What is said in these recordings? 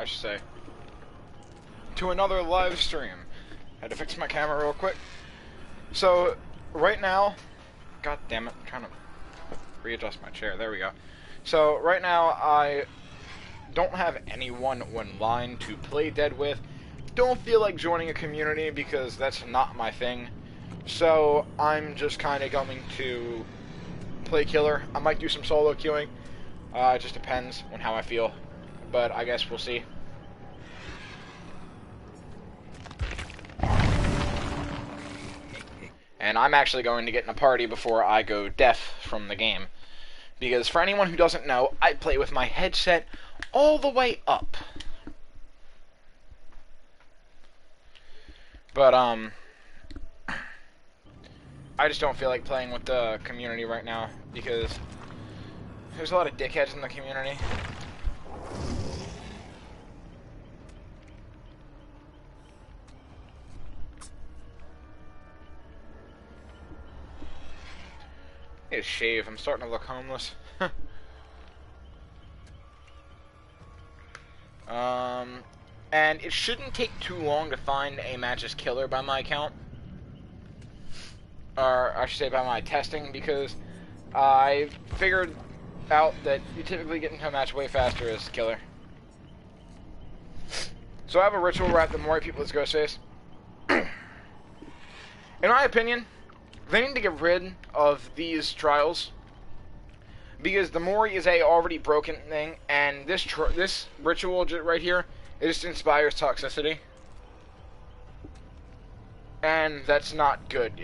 I should say, to another live stream. Had to fix my camera real quick. So, right now, god damn it, I'm trying to readjust my chair, there we go. So, right now, I don't have anyone online to play Dead with. Don't feel like joining a community because that's not my thing. So, I'm just kind of going to play killer. I might do some solo queuing. It just depends on how I feel. But I guess we'll see. And I'm actually going to get in a party before I go deaf from the game. Because for anyone who doesn't know, I play with my headset all the way up. But, I just don't feel like playing with the community right now, because there's a lot of dickheads in the community. I need to shave, I'm starting to look homeless. And it shouldn't take too long to find a matches killer by my account. Or I should say by my testing, because I figured out that you typically get into a match way faster as killer. So I have a ritual where I have to more people as Ghostface. In my opinion, they need to get rid of these trials, because the Mori is a already broken thing, and this ritual right here, it just inspires toxicity. And that's not good.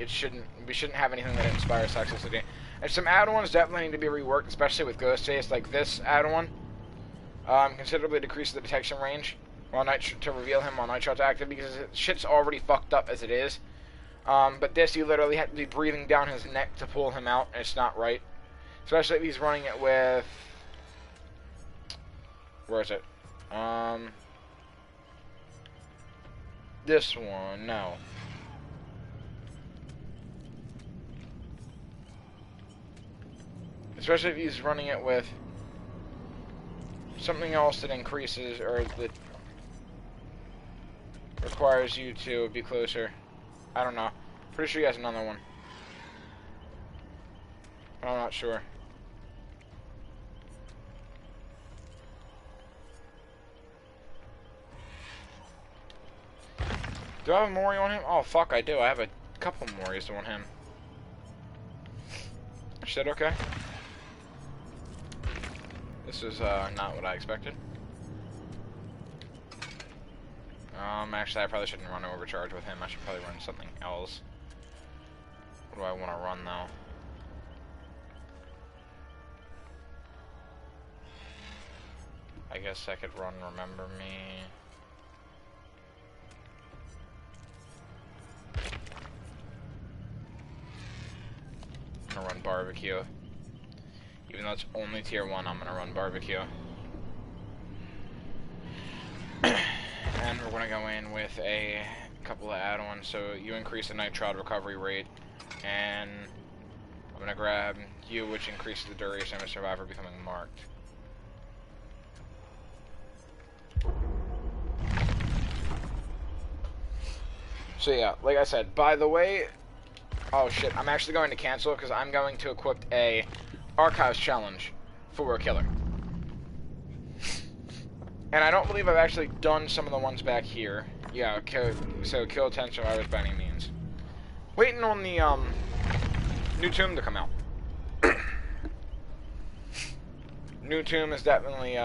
We shouldn't have anything that inspires toxicity. And some add-ons definitely need to be reworked, especially with Ghostface, like this add-on. Considerably decreases the detection range while to reveal him while Nightshot's active, because shit's already fucked up as it is. But this, you literally have to be breathing down his neck to pull him out, and it's not right. Especially if he's running it with... Where is it? This one, no. Especially if he's running it with something else that increases, or that requires you to be closer. I don't know. Pretty sure he has another one. I'm not sure. Do I have a Mori on him? Oh, fuck, I do. I have a couple Moris on him. Shit, okay. This is not what I expected. Actually, I probably shouldn't run overcharge with him. I should probably run something else. What do I want to run, though? I guess I could run Remember Me. I'm gonna run Barbecue. Even though it's only tier 1, I'm gonna run Barbecue. And we're gonna go in with a couple of add-ons, so you increase the nitrile recovery rate, and I'm gonna grab you, which increases the duration of a survivor becoming marked. So yeah, like I said, by the way, oh shit, I'm actually going to cancel because I'm going to equip a Archives challenge for a killer. And I don't believe I've actually done some of the ones back here. Yeah, so kill 10 survivors by any means. Waiting on the new tomb to come out. New tomb is definitely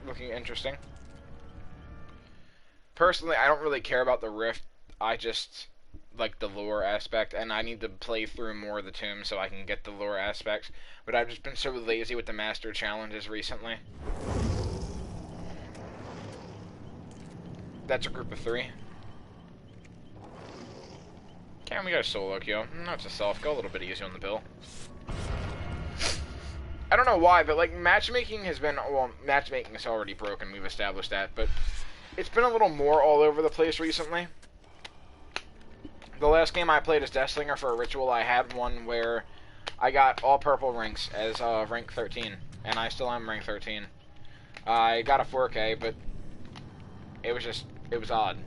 looking interesting. Personally, I don't really care about the rift. I just like the lore aspect, and I need to play through more of the tomb so I can get the lore aspects. But I've just been so lazy with the master challenges recently. That's a group of 3. Okay, we got a solo queue. No, it's a self. Go a little bit easy on the bill. I don't know why, but like matchmaking has been, well, matchmaking is already broken. We've established that, but it's been a little more all over the place recently. The last game I played as Deathslinger for a ritual, I had one where I got all purple ranks as rank 13. and I still am rank 13. I got a 4K, but it was odd.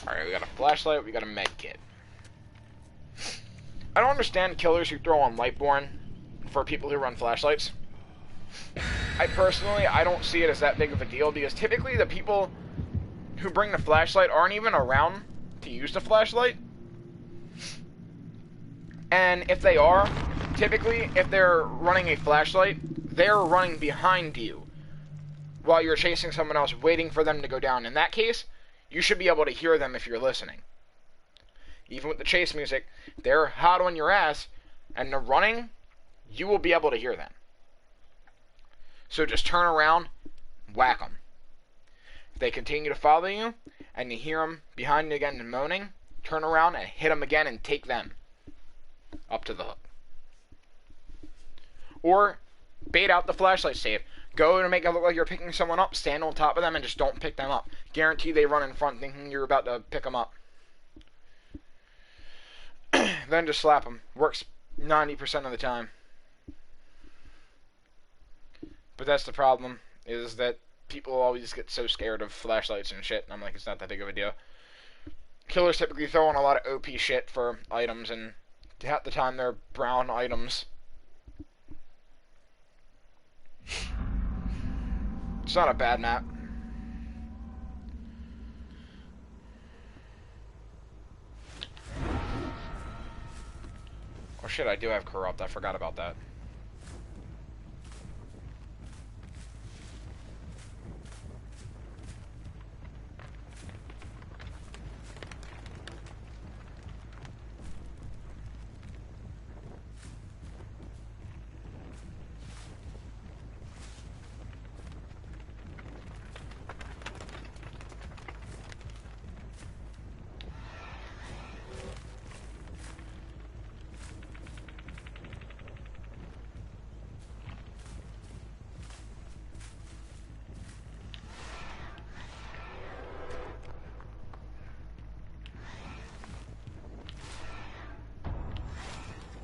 Alright, we got a flashlight, we got a med kit. I don't understand killers who throw on Lightborn for people who run flashlights. I don't see it as that big of a deal, because typically the people who bring the flashlight aren't even around to use the flashlight. And if they are, typically, if they're running a flashlight, they're running behind you while you're chasing someone else, waiting for them to go down. In that case, you should be able to hear them if you're listening. Even with the chase music, they're hot on your ass, and they're running, you will be able to hear them. So just turn around, whack them. If they continue to follow you, and you hear them behind you again and moaning, turn around and hit them again and take them up to the hook. Or bait out the flashlight save. Go to make it look like you're picking someone up, stand on top of them, and just don't pick them up. Guarantee they run in front thinking you're about to pick them up. Then just slap them. Works 90% of the time. But that's the problem, is that people always get so scared of flashlights and shit, and I'm like, it's not that big of a deal. Killers typically throw on a lot of OP shit for items, and half the time they're brown items. It's not a bad map. Oh shit, I do have Corrupt. I forgot about that.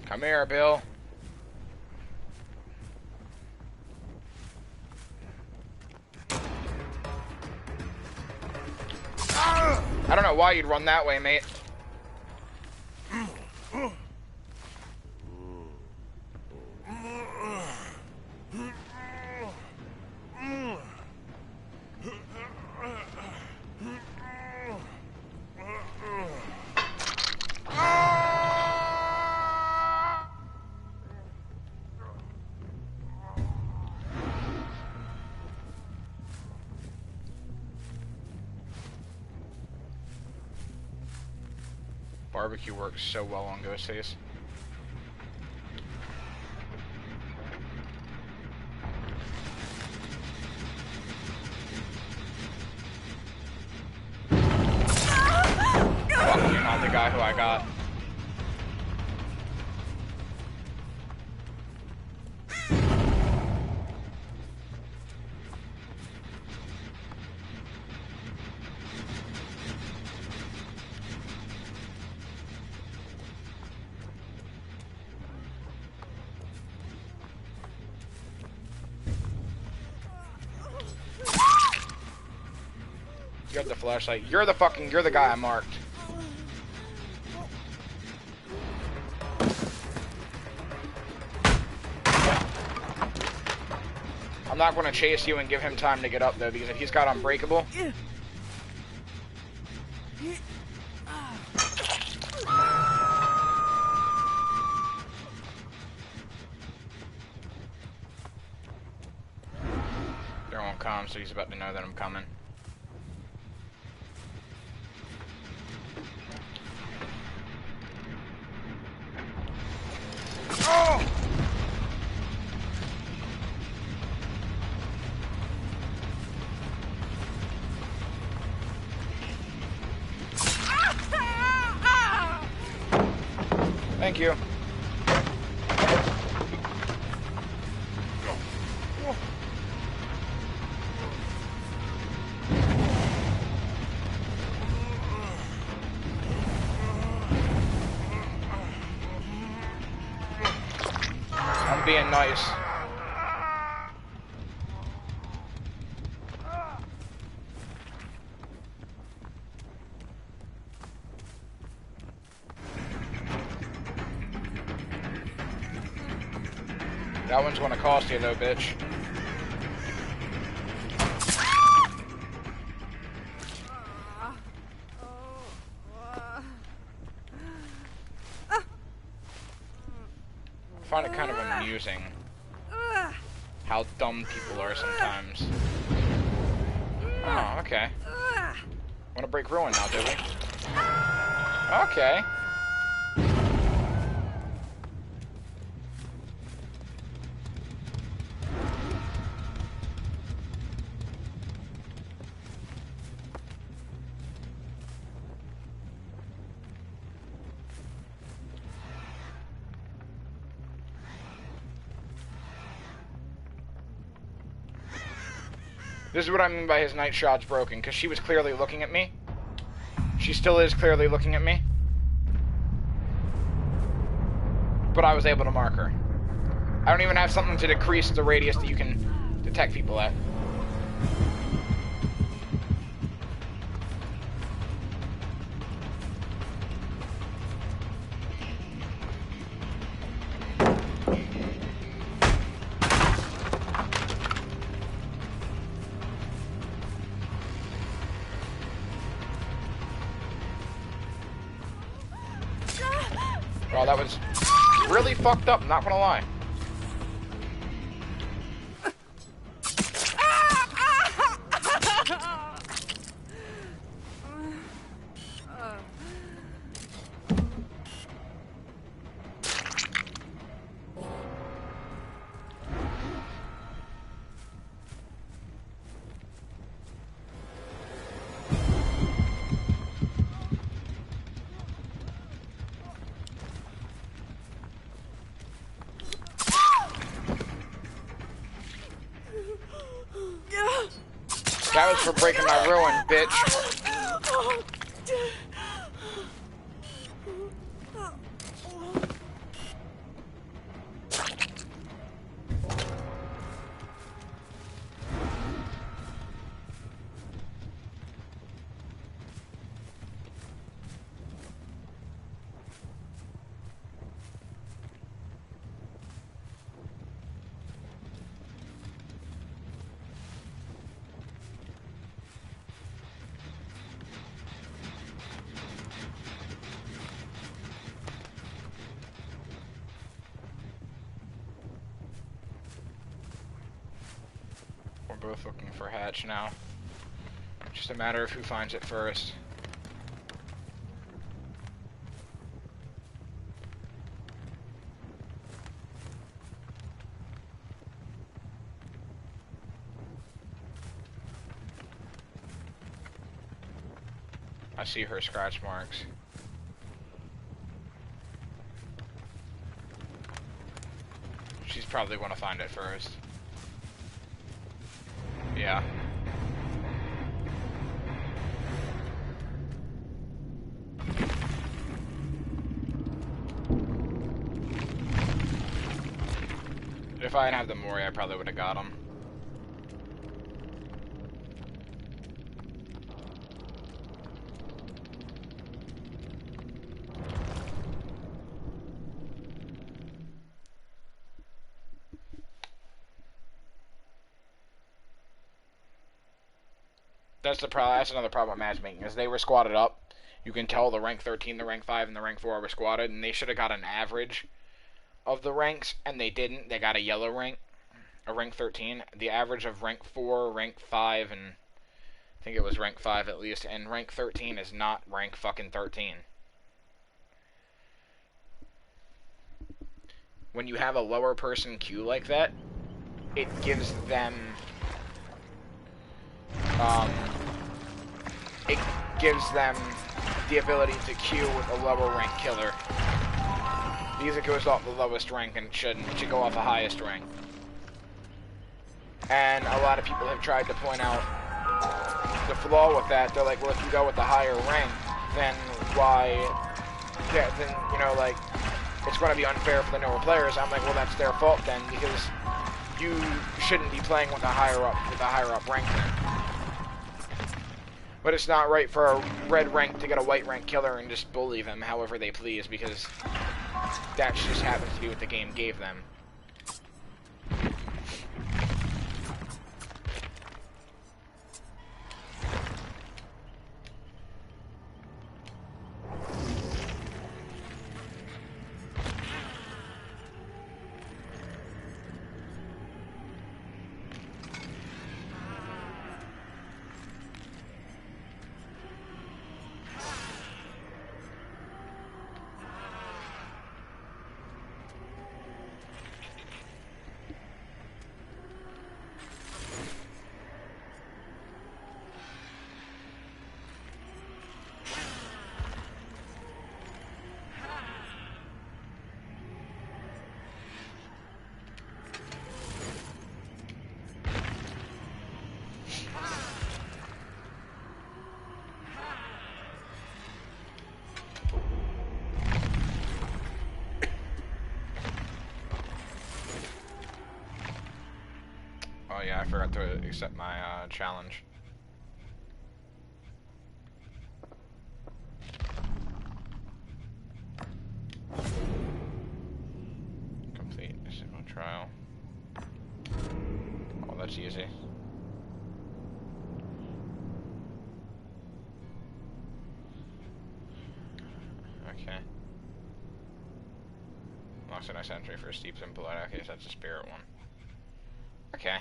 Come here, Bill. I don't know why you'd run that way, mate. Barbecue works so well on Ghostface. Fuck, you're not the guy who I got. You have the flashlight. You're the guy I marked. I'm not going to chase you and give him time to get up, though, because if he's got Unbreakable... They're on comm, so he's about to know that I'm coming. Oh! Thank you. I'm being nice. That one's gonna cost you though, bitch. I find it kind of amusing how dumb people are sometimes. Oh, okay. Wanna break Ruin now, do we? Okay. This is what I mean by his night shot's broken, because she was clearly looking at me. She still is clearly looking at me. But I was able to mark her. I don't even have something to decrease the radius that you can detect people at. Well, that was really fucked up, not gonna lie. That was for breaking my Ruin, bitch. We're both looking for Hatch now. Just a matter of who finds it first. I see her scratch marks. She's probably gonna find it first. Yeah. If I didn't have the Mori, I probably would have got him. That's the problem. That's another problem with matchmaking, is they were squatted up. You can tell the rank 13, the rank 5, and the rank 4 were squatted, and they should have got an average of the ranks, and they didn't. They got a yellow rank, a rank 13. The average of rank 4, rank 5, and I think it was rank 5 at least, and rank 13 is not rank fucking 13. When you have a lower person queue like that, it gives them the ability to queue with a lower rank killer. Because it goes off the lowest rank and it should go off the highest rank. And a lot of people have tried to point out the flaw with that. They're like, well, if you go with the higher rank, then why, yeah, then, you know, like, it's going to be unfair for the newer players. I'm like, well, that's their fault then, because you shouldn't be playing with a higher up rank then. But it's not right for a red rank to get a white rank killer and just bully them however they please, because that just happens to be what the game gave them. Oh yeah, I forgot to accept my challenge. Complete a single trial. Oh, that's easy. Okay. Locks a nice entry for a steep and blood. Okay, so that's a spirit one. Okay.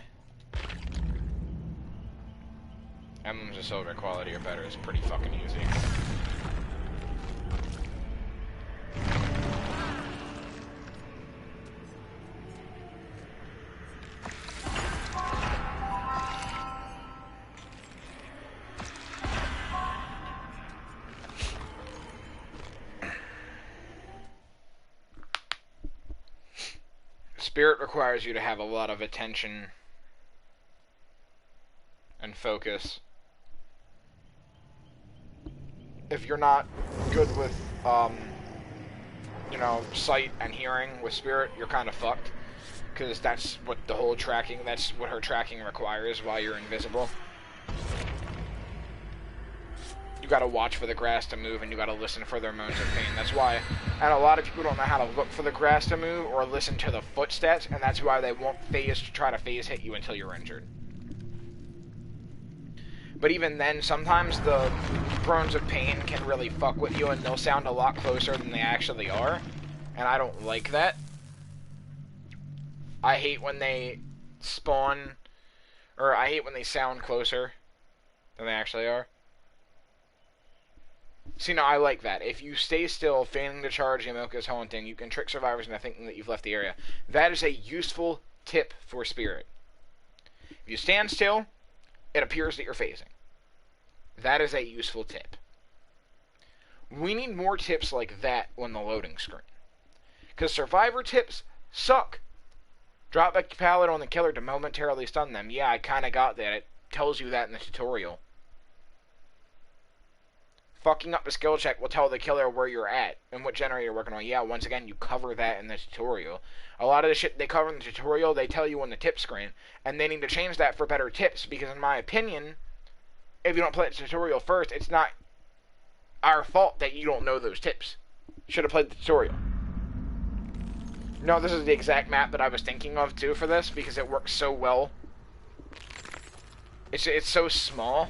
Emblems of silver quality or better is pretty fucking easy. Spirit requires you to have a lot of attention and focus. If you're not good with, you know, sight and hearing with Spirit, you're kind of fucked. Because that's what the whole tracking, that's what her tracking requires while you're invisible. You gotta watch for the grass to move, and you gotta listen for their moans of pain. That's why, and a lot of people don't know how to look for the grass to move, or listen to the footsteps, and that's why they won't try to phase hit you until you're injured. But even then, sometimes the groans of pain can really fuck with you, and they'll sound a lot closer than they actually are. And I don't like that. I hate when they spawn, or I hate when they sound closer than they actually are. See, no, I like that. If you stay still, feigning to charge Yamoka's haunting, you can trick survivors into thinking that you've left the area. That is a useful tip for Spirit. If you stand still, it appears that you're phasing. That is a useful tip. We need more tips like that on the loading screen. Because survivor tips suck. Drop a pallet on the killer to momentarily stun them. Yeah, I kind of got that. It tells you that in the tutorial. Fucking up the skill check will tell the killer where you're at and what generator you're working on. Yeah, once again, you cover that in the tutorial. A lot of the shit they cover in the tutorial, they tell you on the tip screen. And they need to change that for better tips, because in my opinion, if you don't play the tutorial first, it's not our fault that you don't know those tips. Should have played the tutorial. No, this is the exact map that I was thinking of, too, for this, because it works so well. It's so small.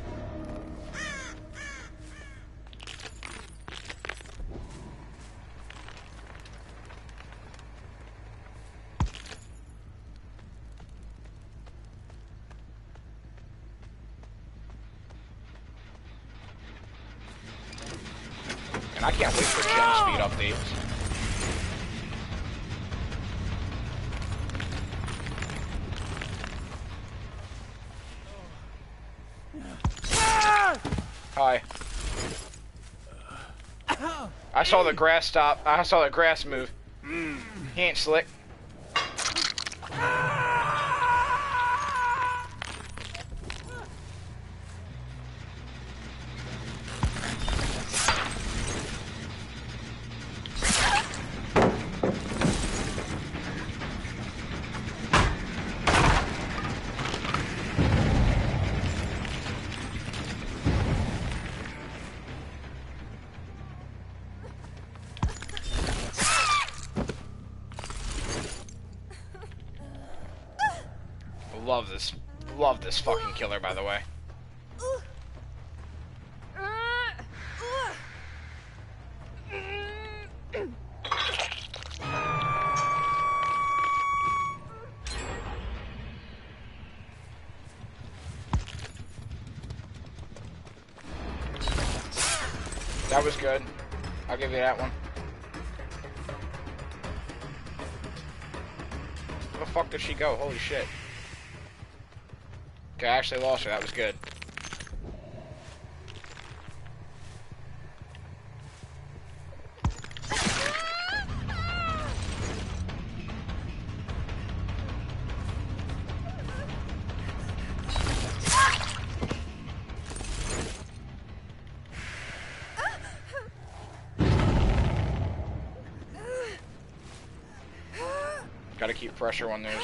And I can't wait for gem speed updates. Hi. I saw the grass stop. I saw the grass move. He ain't slick. Love this fucking killer, by the way. That was good. I'll give you that one. Where the fuck did she go? Holy shit. Okay, I actually lost her. That was good. Gotta keep pressure when there's...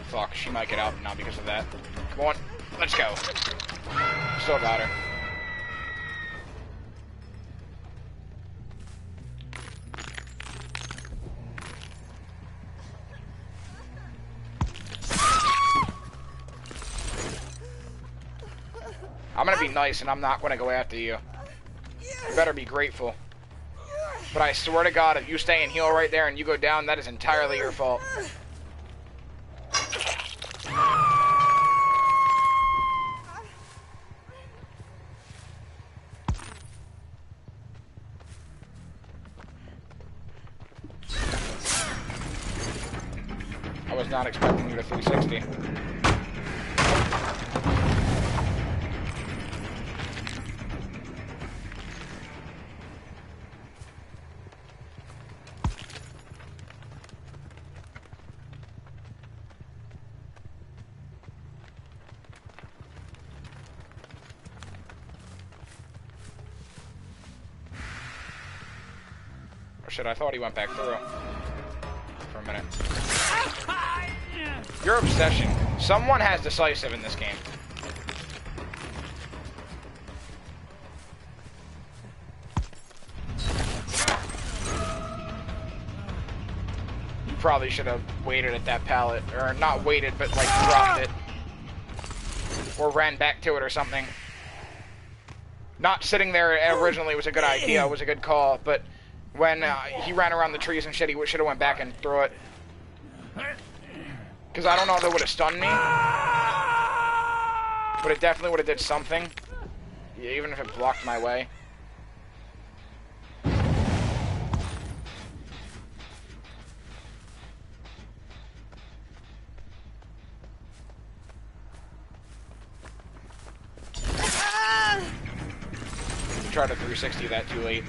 Fuck, she might get out now because of that. Come on, let's go. Still got her. I'm gonna be nice and I'm not gonna go after you. You better be grateful. But I swear to God, if you stay in heal right there and you go down, that is entirely your fault. I was not expecting you to 360. Shit, I thought he went back through for a minute. Your obsession. Someone has decisive in this game. You probably should have waited at that pallet. Or not waited, but like dropped it. Or ran back to it or something. Not sitting there originally was a good idea, was a good call, but when he ran around the trees and shit, he should have went back and threw it. Because I don't know if it would have stunned me. But it definitely would have did something. Yeah, even if it blocked my way. Try to 360 that too late.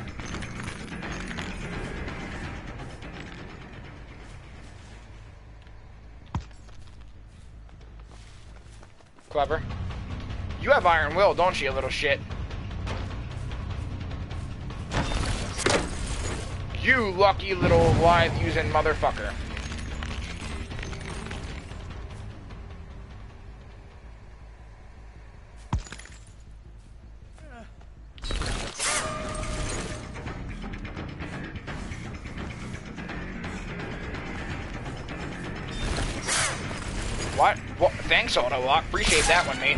Clever. You have Iron Will, don't you, little shit? You lucky little lithe-using motherfucker. What? Well, thanks, Autolock. Appreciate that one, mate.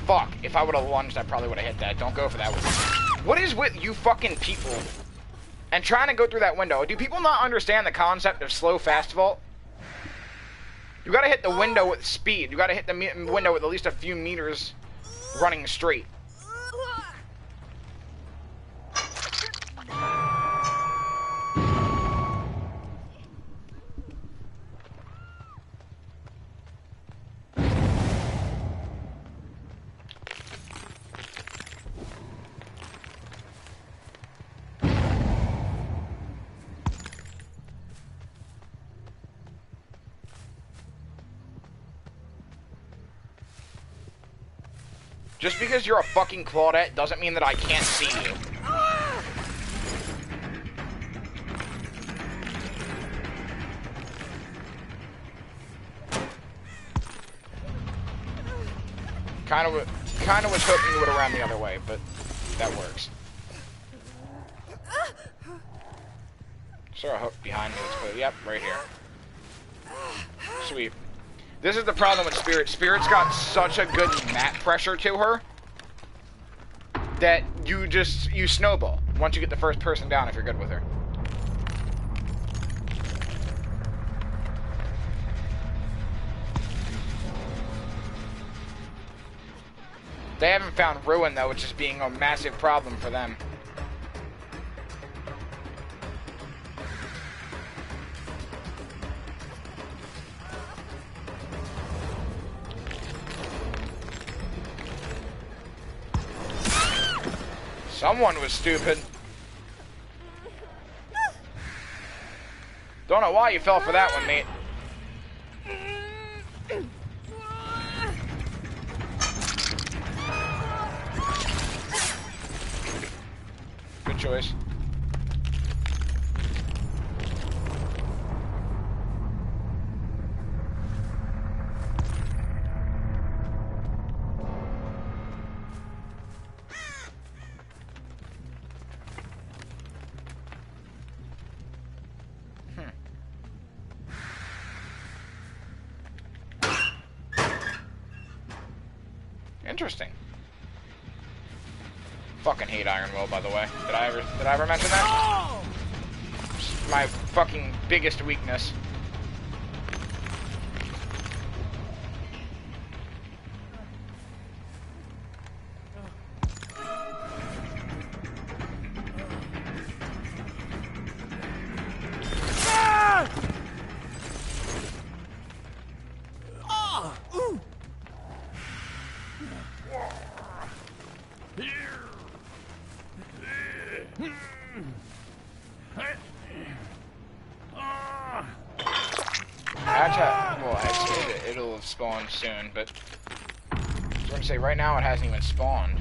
Fuck. If I would have lunged, I probably would have hit that. Don't go for that one. What is with you fucking people? And trying to go through that window. Do people not understand the concept of slow fast vault? You gotta hit the window with speed. You gotta hit the window with at least a few meters running straight. Just because you're a fucking Claudette doesn't mean that I can't see you. Kind of was hoping you would have ran the other way, but that works. Is there a hook behind me that's clear? Yep, right here. Sweet. This is the problem with Spirit. Spirit's got such a good map pressure to her that you snowball once you get the first person down if you're good with her. They haven't found Ruin though, which is being a massive problem for them. Someone was stupid. Don't know why you fell for that one, mate. Good choice. Interesting. Fucking hate Iron Will, by the way. Did I ever mention that? It's my fucking biggest weakness. It'll have spawned soon, but I was going to say right now it hasn't even spawned.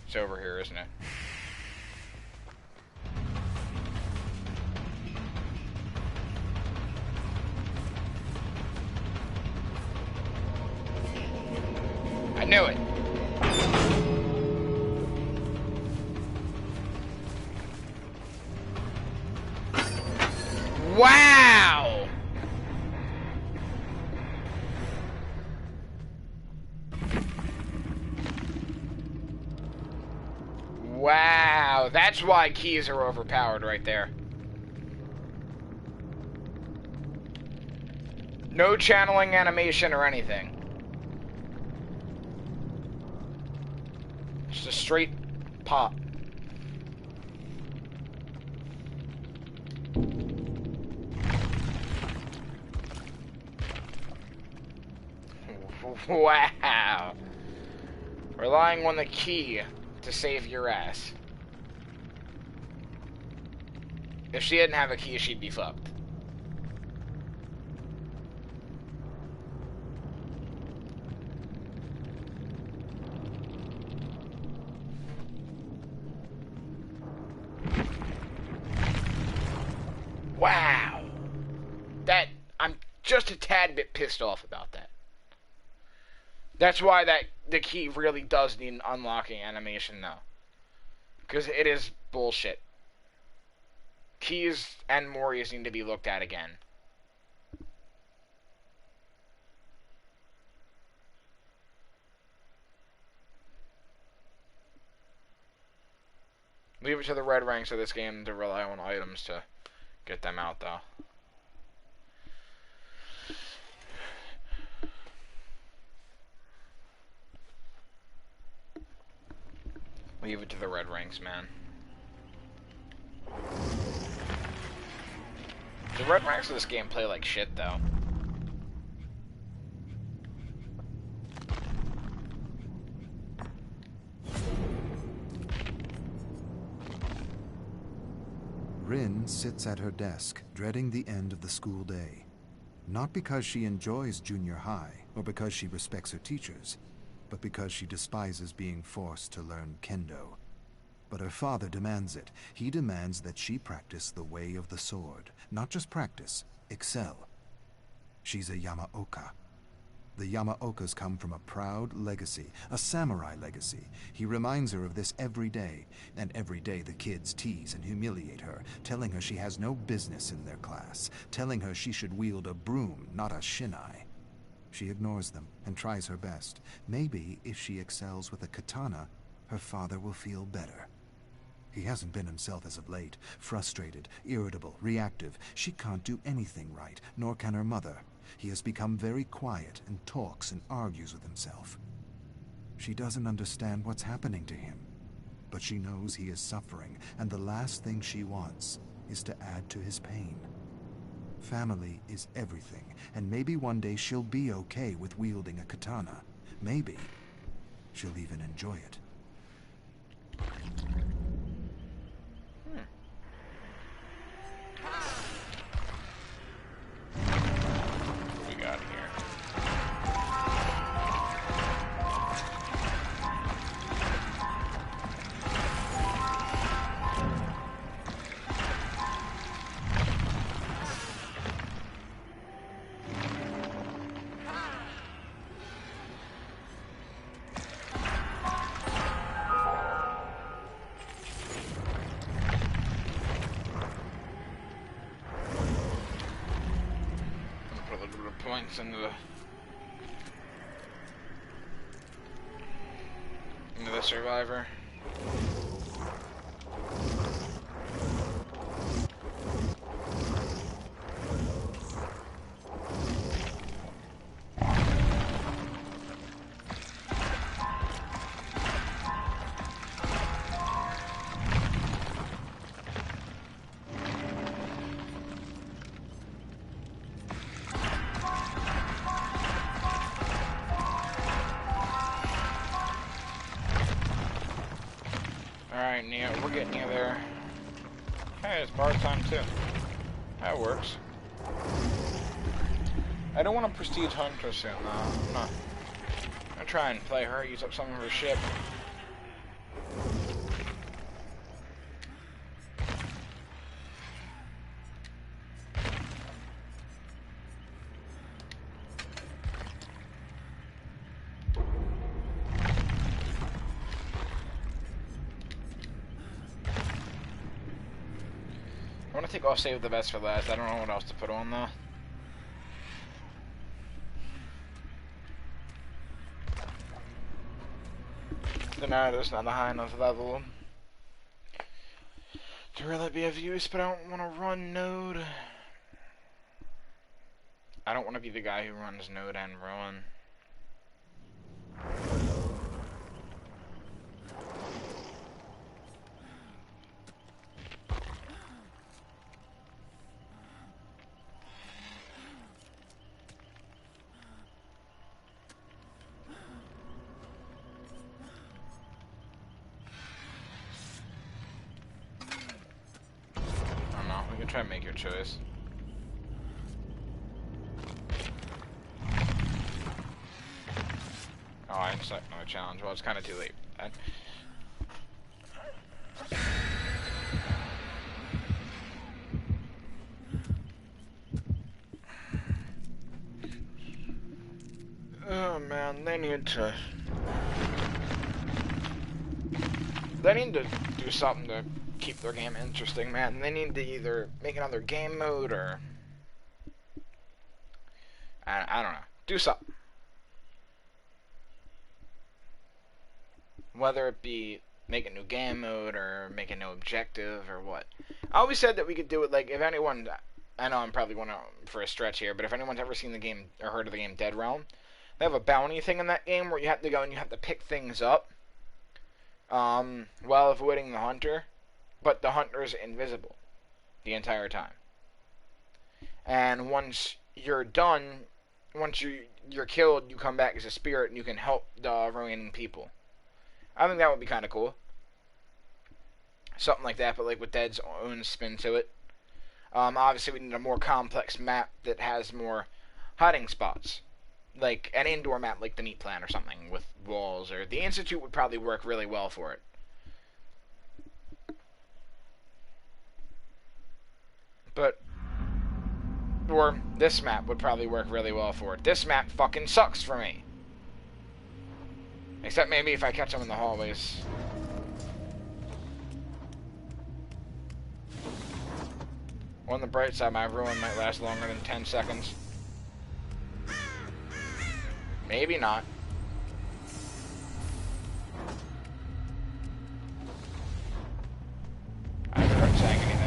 It's over here, isn't it? I knew it. Wow! Wow, that's why keys are overpowered right there. No channeling animation or anything. Just a straight pop. Wow. Relying on the key to save your ass. If she didn't have a key, she'd be fucked. Wow. I'm just a tad bit pissed off about that. That's why the key really does need an unlocking animation, though. Because it is bullshit. Keys and Morias need to be looked at again. Leave it to the red ranks of this game to rely on items to get them out, though. Leave it to the red ranks, man. The red ranks of this game play like shit, though. Rin sits at her desk, dreading the end of the school day. Not because she enjoys junior high or because she respects her teachers, but because she despises being forced to learn kendo. But her father demands it. He demands that she practice the way of the sword. Not just practice, excel. She's a Yamaoka. The Yamaokas come from a proud legacy, a samurai legacy. He reminds her of this every day, and every day the kids tease and humiliate her, telling her she has no business in their class, telling her she should wield a broom, not a shinai. She ignores them and tries her best. Maybe if she excels with a katana, her father will feel better. He hasn't been himself as of late, frustrated, irritable, reactive. She can't do anything right, nor can her mother. He has become very quiet and talks and argues with himself. She doesn't understand what's happening to him, but she knows he is suffering, and the last thing she wants is to add to his pain. Family is everything, and maybe one day she'll be okay with wielding a katana. Maybe she'll even enjoy it. What we got here? Points into the survivor. Alright, Neo, we're getting you there. Hey, it's bar time too. That works. I don't want to prestige Hunter soon, though. I'm gonna try and play her, use up some of her ship. I want to take off save the best for last. I don't know what else to put on though. The Naruto's not a high enough level to really be of use, but I don't want to run Node. I don't want to be the guy who runs Node and Rowan. Try and make your choice. Oh, I accept no challenge. Well, it's kind of too late. Oh man, they need to do something to keep their game interesting, man. They need to either make another game mode or I don't know. Do something. Whether it be make a new game mode or make a new objective or what. I always said that we could do it like if anyone, I know I'm probably going for a stretch here, but if anyone's ever seen the game or heard of the game Dead Realm, they have a bounty thing in that game where you have to go and you have to pick things up while avoiding the hunter. But the hunter is invisible the entire time. And once you're done, once you're killed, you come back as a spirit and you can help the remaining people. I think that would be kind of cool. something like that, but like with Dead's own spin to it. Obviously, we need a more complex map that has more hiding spots, like an indoor map like the Meat Plant or something with walls, or the Institute would probably work really well for it. But, or this map would probably work really well for it. This map fucking sucks for me. Except maybe if I catch them in the hallways. On the bright side, my ruin might last longer than 10 seconds. Maybe not. I haven't heard saying anything.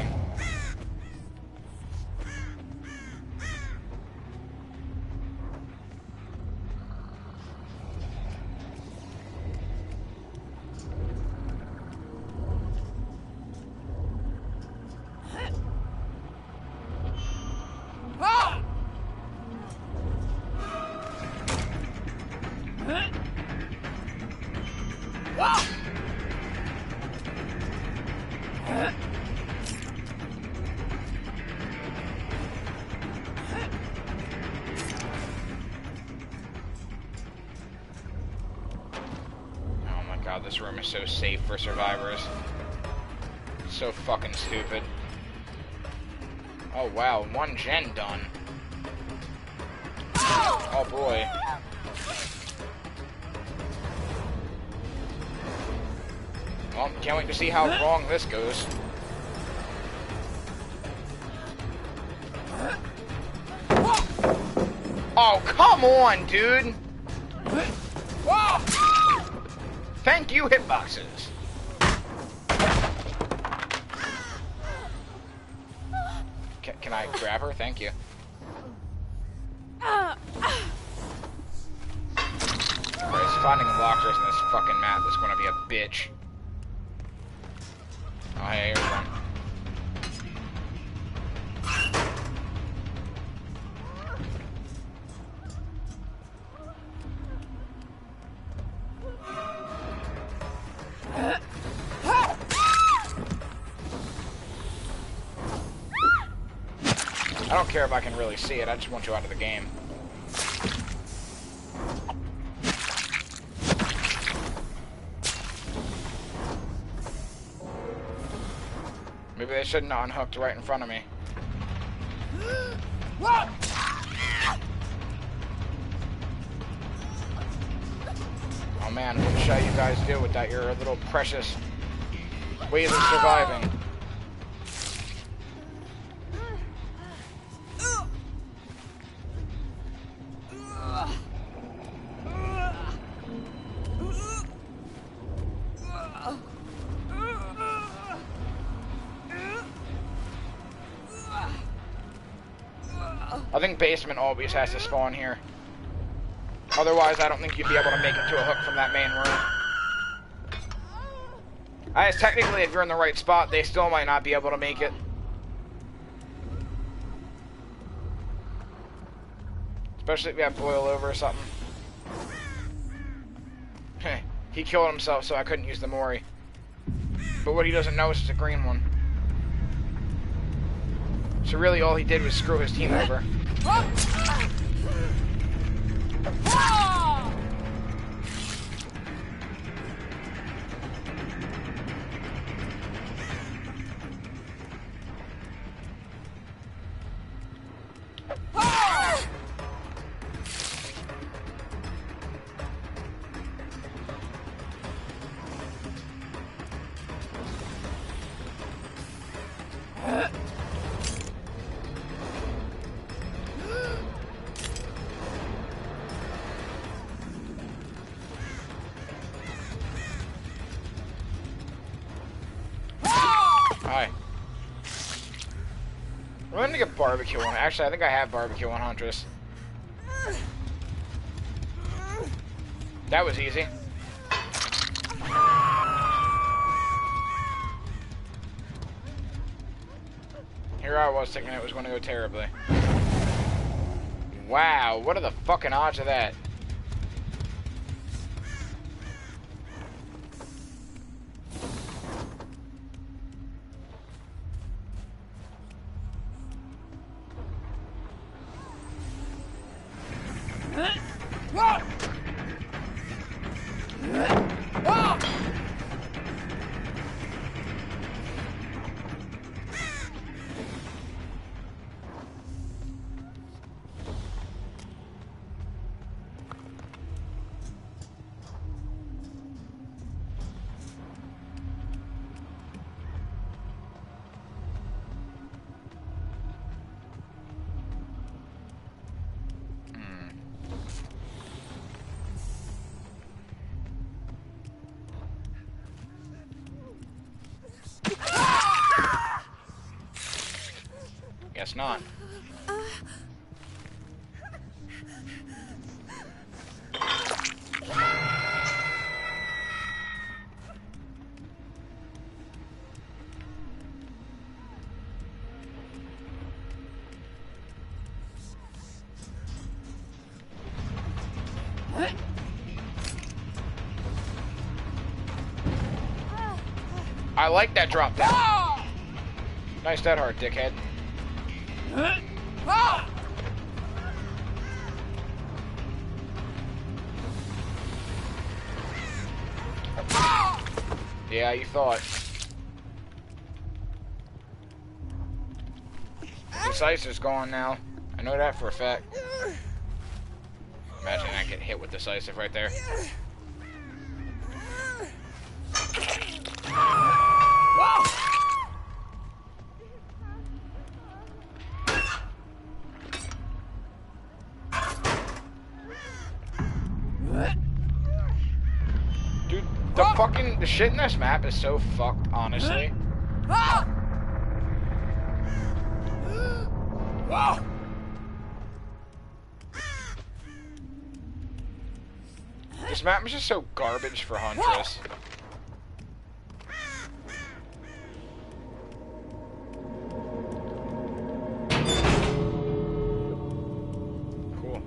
God, this room is so safe for survivors. So fucking stupid. Oh wow, 1 gen done. Oh boy. Well, can't wait to see how wrong this goes. Oh, come on, dude! Thank you, hitboxes. Can I grab her? Thank you. Christ, finding lockers in this fucking map is gonna be a bitch. Oh, hey, here's one. I don't care if I can really see it, I just want you out of the game. Maybe they shouldn't have unhooked right in front of me. Oh man, what shall you guys do with that? Your little precious ways of surviving. I think basement always has to spawn here. Otherwise, I don't think you'd be able to make it to a hook from that main room. I guess technically, if you're in the right spot, they still might not be able to make it. Especially if you have boil over or something. He killed himself, so I couldn't use the Mori. But what he doesn't know is it's a green one. So really, all he did was screw his team over. Hi. I'm going to get barbecue on. Actually, I think I have barbecue on Huntress. That was easy. Here I was thinking it was going to go terribly. Wow, what are the fucking odds of that? Guess not. I like that drop down. Nice dead hard, dickhead. Yeah, you thought. The Sicer's gone now. I know that for a fact. Imagine I get hit with the Decisive right there. Dude, the shit in this map is so fucked, honestly. This map is just so garbage for Huntress. Cool.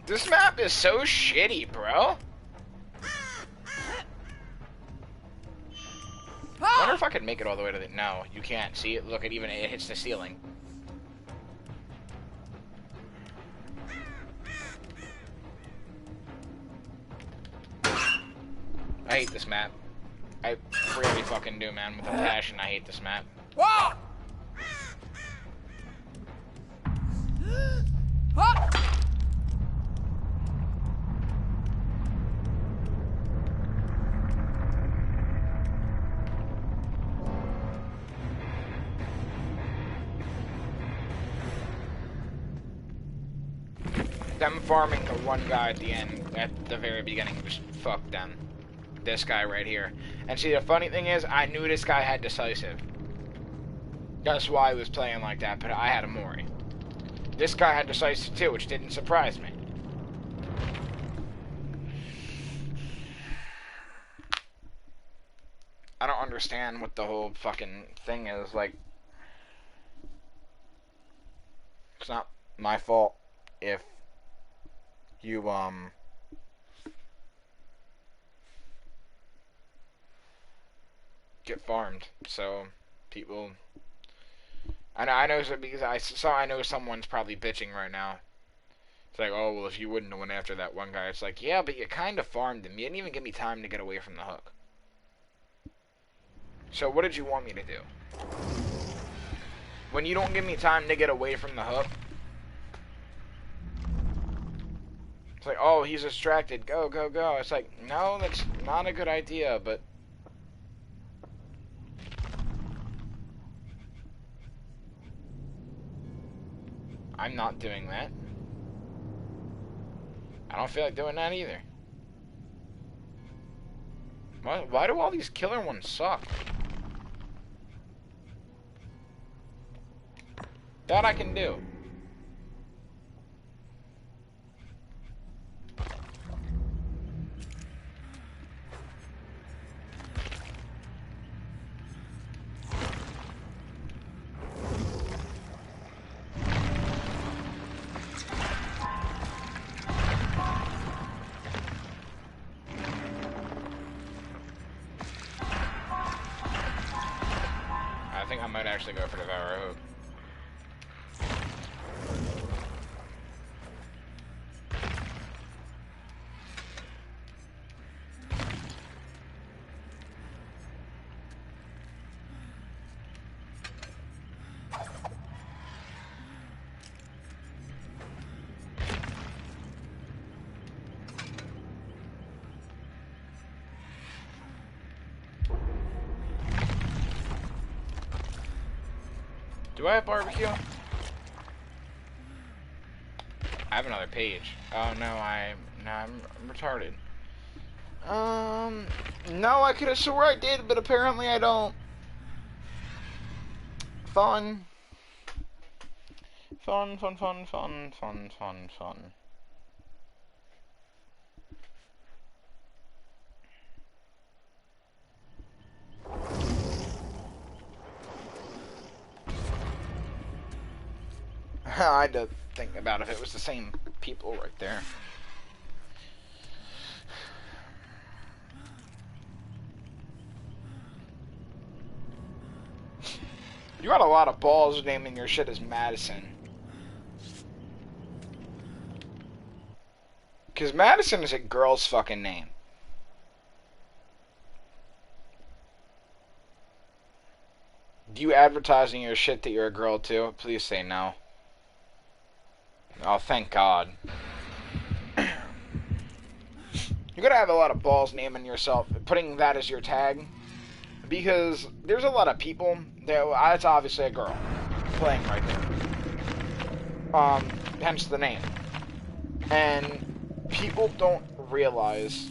This map is so shitty, bro. I wonder if I could make it all the way to the... No, you can't. See it? Look, it hits the ceiling. I hate this map. I really fucking do, man. With a passion, I hate this map. Them farming the one guy at the end, at the very beginning, just fuck them. This guy right here. And see, the funny thing is, I knew this guy had Decisive. That's why he was playing like that, but I had a Mori. This guy had Decisive too, which didn't surprise me. I don't understand what the whole fucking thing is, like... It's not my fault if you, get farmed, so people... I know because I know someone's probably bitching right now. It's like, oh, well, if you wouldn't have went after that one guy. It's like, yeah, but you kind of farmed him. You didn't even give me time to get away from the hook. So what did you want me to do? When you don't give me time to get away from the hook, it's like, oh, he's distracted. Go, go, go. It's like, no, that's not a good idea, but... I'm not doing that. I don't feel like doing that either. Why do all these killer ones suck? That I can do. I think I might actually go for Devour Hope. Do I have barbecue? I have another page. Oh no, I'm retarded. No, I could have swore I did, but apparently I don't. Fun. Fun. I had to think about if it was the same people right there. You got a lot of balls naming your shit as Madison. Because Madison is a girl's fucking name. Do you advertising your shit that you're a girl too? Please say no. Oh, thank God. You gotta have a lot of balls naming yourself, putting that as your tag. Because there's a lot of people that, it's obviously a girl playing right there. Hence the name. And people don't realize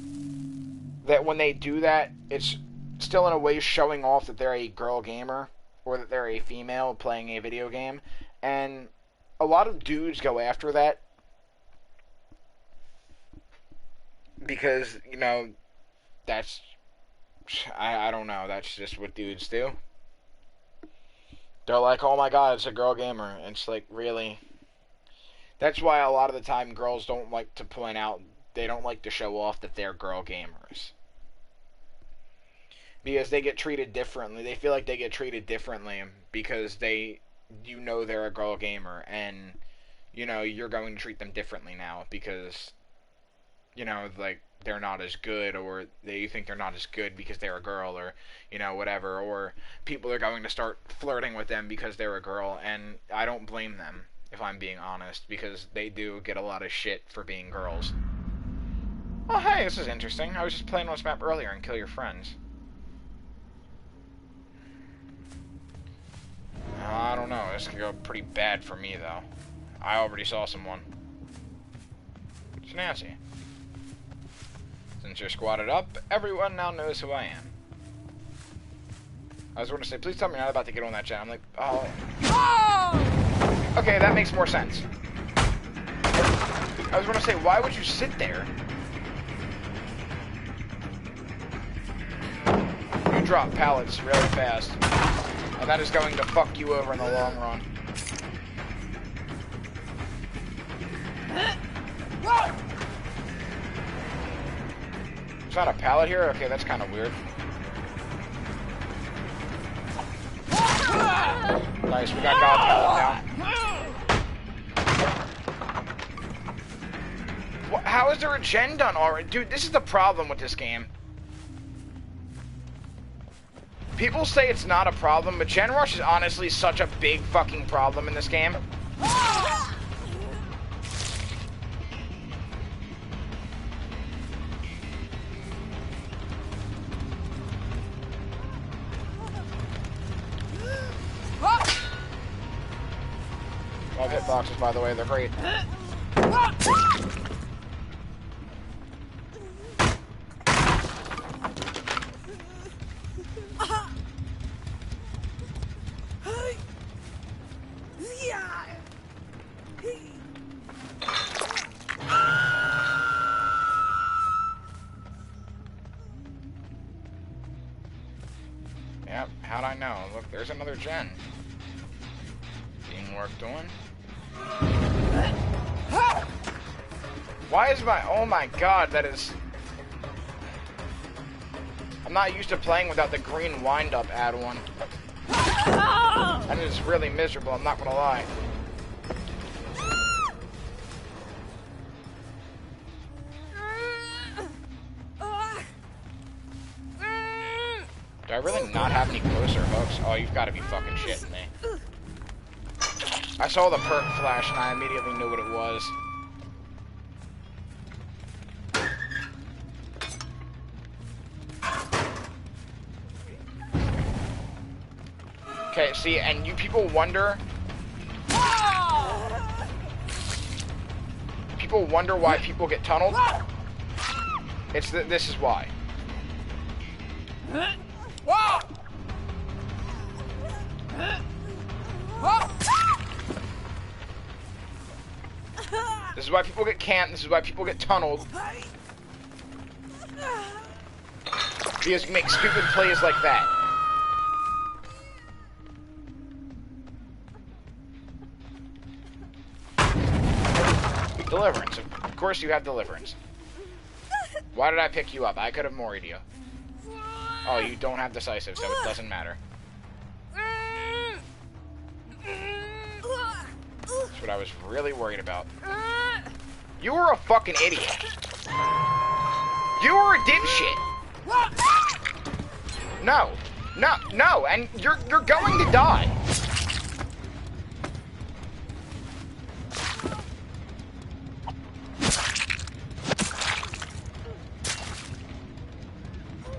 that when they do that, it's still in a way showing off that they're a girl gamer, or that they're a female playing a video game. And a lot of dudes go after that because, you know, that's, I don't know, that's just what dudes do. They're like, oh my god, it's a girl gamer. And it's like, really? That's why a lot of the time girls don't like to point out, they don't like to show off that they're girl gamers. Because they get treated differently. They feel like they get treated differently because you know they're a girl gamer, and, you know, you're going to treat them differently now because, you know, like, they're not as good, or you think they're not as good because they're a girl, or, you know, whatever, or people are going to start flirting with them because they're a girl, and I don't blame them, if I'm being honest, because they do get a lot of shit for being girls. Oh, hey, this is interesting. I was just playing this map earlier and kill your friends. I don't know, this could go pretty bad for me, though. I already saw someone. It's Nancy. Since you're squatted up, everyone now knows who I am. I was going to say, please tell me you're not about to get on that jet. I'm like, oh. Okay, that makes more sense. I was going to say, why would you sit there? You drop pallets really fast. And that is going to fuck you over in the long run. There's not a pallet here? Okay, that's kind of weird. Nice, we got God pallet now. How is there a gen done already? Dude, this is the problem with this game. People say it's not a problem, but Gen Rush is honestly such a big fucking problem in this game. Love hitboxes, by the way, they're great. Yep, how'd I know? Look, there's another gen. Being worked on. Why is my... Oh my god, that is... I'm not used to playing without the green wind-up add-on. That is really miserable, I'm not gonna lie. Do I really not have any closer hooks? Oh, you've got to be fucking shitting me. I saw the perk flash and I immediately knew what it was. Okay, see, and you people wonder... People wonder why people get tunneled. It's this is why. This is why people get camped. This is why people get tunneled. Because you make stupid plays like that. Deliverance. Of course you have deliverance. Why did I pick you up? I could have moried you. Oh, you don't have decisive, so it doesn't matter. That's what I was really worried about. You were a fucking idiot. You were a dipshit. No. No, no, and you're going to die.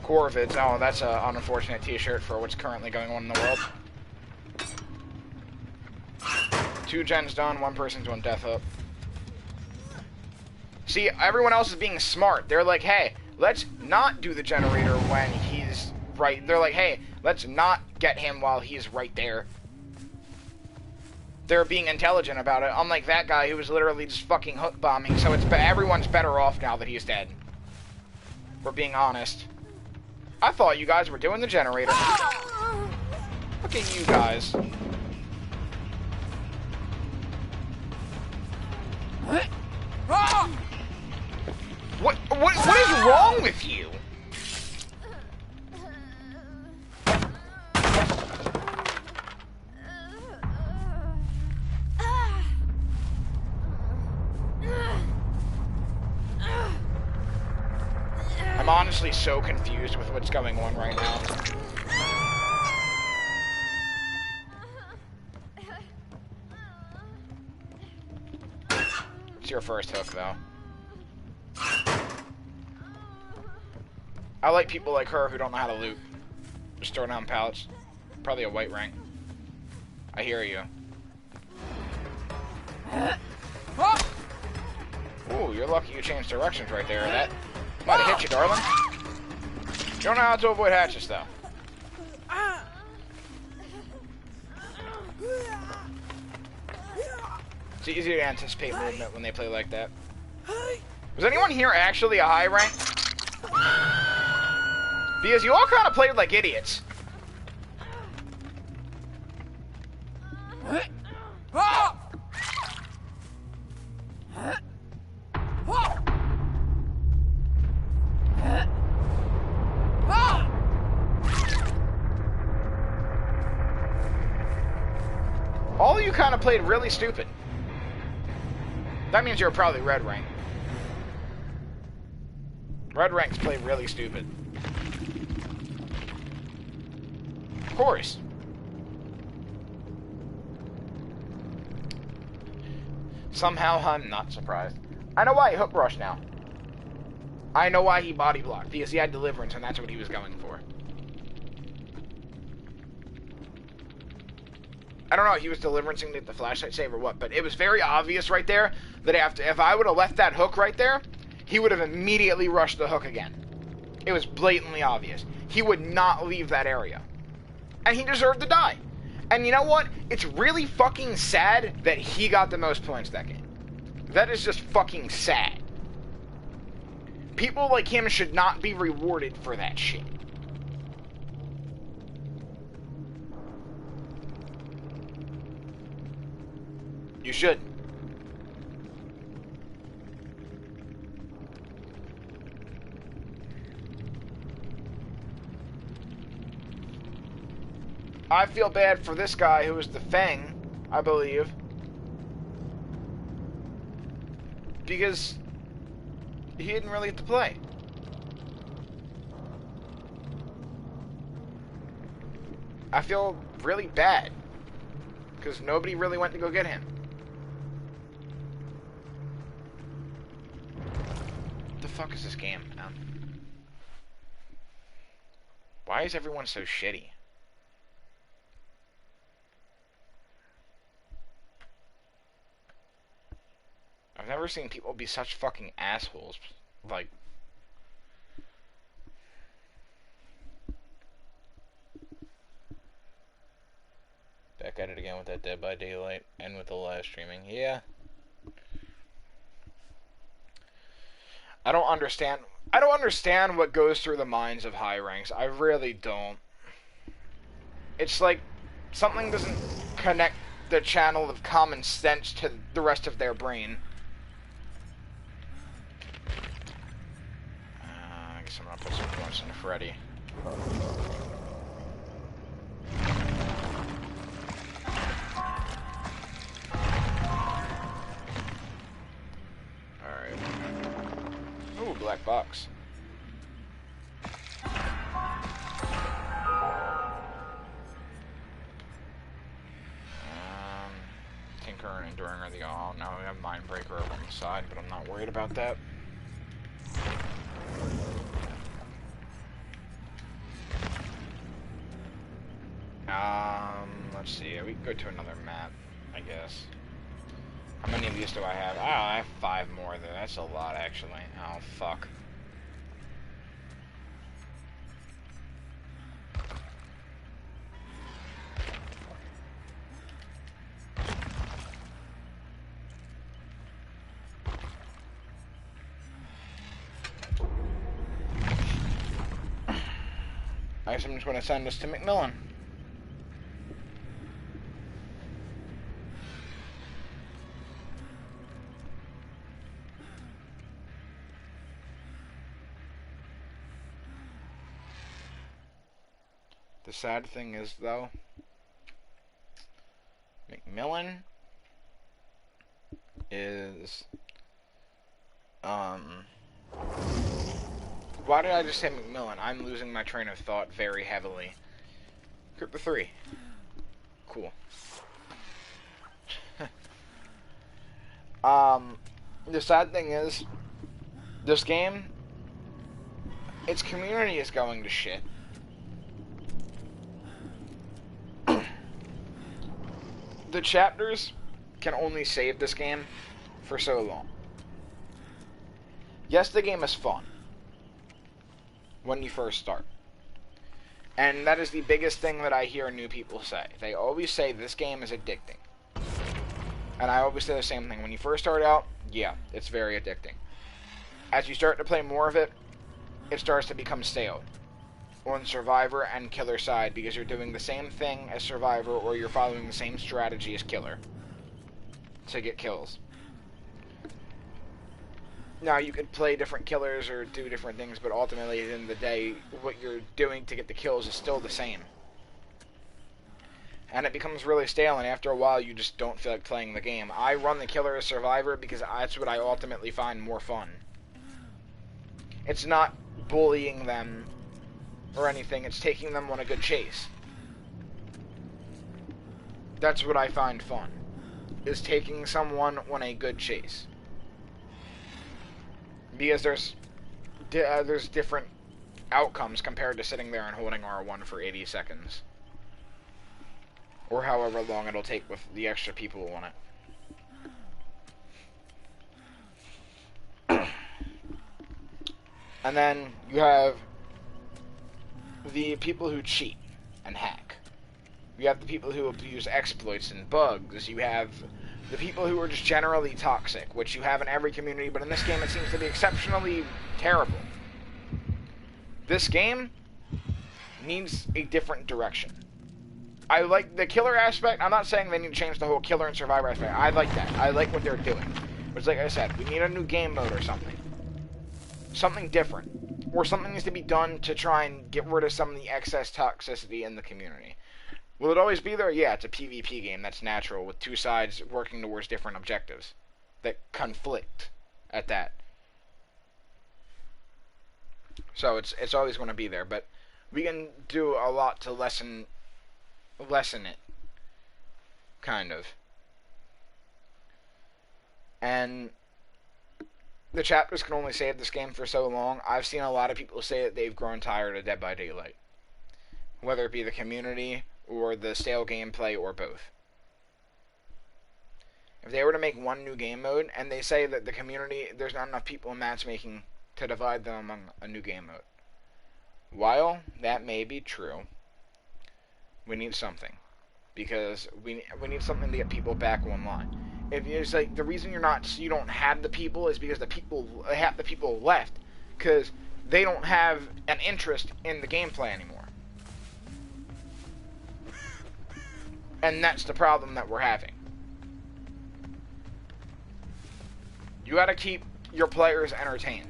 Corvids. Oh, that's an unfortunate t-shirt for what's currently going on in the world. 2 gens done, 1 person's doing death up. See, everyone else is being smart. They're like, hey, let's not do the generator when he's right. They're like, hey, let's not get him while he's right there. They're being intelligent about it, unlike that guy who was literally just fucking hook bombing, so everyone's better off now that he's dead. We're being honest. I thought you guys were doing the generator. Look at you guys. What is wrong with you? I'm honestly so confused with what's going on right now. It's your first hook, though. I like people like her who don't know how to loot. Just throw down pallets. Probably a white rank. I hear you. Ooh, you're lucky you changed directions right there. That might have hit you, darling. You don't know how to avoid hatches, though. It's easy to anticipate movement when they play like that. Was anyone here actually a high rank? Because you all kind of played like idiots. All of you kind of played really stupid. That means you're probably red rank. Red ranks play really stupid. Of course. Somehow I'm not surprised. I know why he hook rushed now. I know why he body blocked. Because he had deliverance and that's what he was going for. I don't know if he was deliverancing the flashlight save or what, but it was very obvious right there that if I would have left that hook right there, he would have immediately rushed the hook again. It was blatantly obvious. He would not leave that area. And he deserved to die. And you know what? It's really fucking sad that he got the most points that game. That is just fucking sad. People like him should not be rewarded for that shit. You should. I feel bad for this guy who was the Fang, I believe. Because he didn't really get to play. I feel really bad. Because nobody really went to go get him. What the fuck is this game, man? Why is everyone so shitty? never seen people be such fucking assholes. Like, back at it again with that Dead by Daylight and with the live streaming. Yeah. I don't understand what goes through the minds of high ranks. I really don't. It's like something doesn't connect the channel of common sense to the rest of their brain. I guess I'm gonna put some points into Freddy. Alright. Ooh, black box. Tinker and Enduring are the all. Now we have Mindbreaker over on the side, but I'm not worried about that. Let's see. We can go to another map, I guess. How many of these do I have? Oh, I have 5 more there. That's a lot, actually. Oh, fuck. I guess I'm just going to send this to McMillan. The sad thing is, though, McMillan is, why did I just say McMillan? I'm losing my train of thought very heavily. Crypto 3. Cool. The sad thing is, this game, its community is going to shit. The chapters can only save this game for so long. Yes, the game is fun when you first start. And that is the biggest thing that I hear new people say. They always say this game is addicting. And I always say the same thing. When you first start out, yeah, it's very addicting. As you start to play more of it, it starts to become stale. On Survivor and Killer side, because you're doing the same thing as Survivor, or you're following the same strategy as Killer to get kills. Now, you could play different killers or do different things, but ultimately, at the end of the day, what you're doing to get the kills is still the same. And it becomes really stale, and after a while, you just don't feel like playing the game. I run the Killer as Survivor because that's what I ultimately find more fun. It's not bullying them or anything, it's taking them on a good chase. That's what I find fun, is taking someone on a good chase. Because there's different outcomes compared to sitting there and holding R1 for 80 seconds. Or however long it'll take with the extra people on it. And then you have the people who cheat and hack. You have the people who abuse exploits and bugs. You have the people who are just generally toxic, which you have in every community, but in this game it seems to be exceptionally terrible. This game needs a different direction. I like the Killer aspect. I'm not saying they need to change the whole Killer and Survivor aspect. I like that. I like what they're doing. But like I said, we need a new game mode or something. Something different. Or something needs to be done to try and get rid of some of the excess toxicity in the community. Will it always be there? Yeah, it's a PvP game. That's natural, with two sides working towards different objectives that conflict at that. So it's always going to be there, but we can do a lot to lessen it, kind of. And the chapters can only save this game for so long. I've seen a lot of people say that they've grown tired of Dead by Daylight, whether it be the community or the stale gameplay or both. If they were to make one new game mode, and they say that the community, there's not enough people in matchmaking to divide them among a new game mode. While that may be true, we need something. Because we need something to get people back online. If it's like the reason you don't have the people is because half the people left because they don't have an interest in the gameplay anymore. And that's the problem that we're having. You gotta keep your players entertained.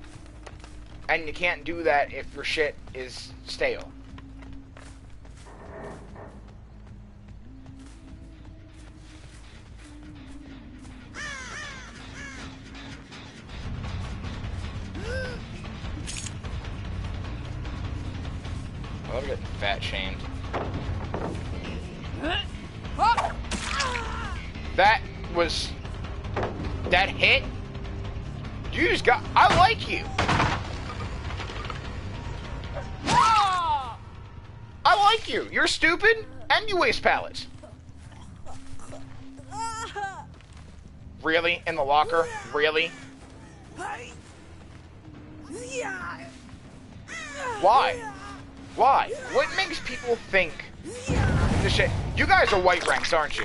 And you can't do that if your shit is stale. I love getting fat shamed. That hit? You just got... I like you! I like you! You're stupid, and you waste pallets. Really? In the locker? Really? Why? Why? What makes people think this shit? You guys are white ranks, aren't you?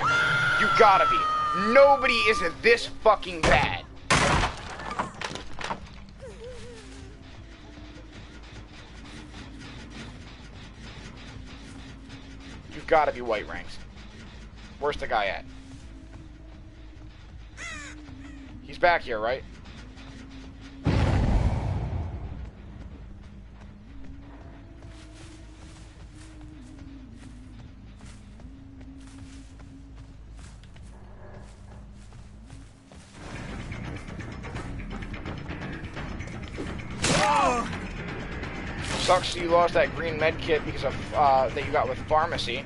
You gotta be. Nobody is this fucking bad. You've gotta be white ranks. Where's the guy at? He's back here, right? Sucks you lost that green med kit because of that you got with pharmacy.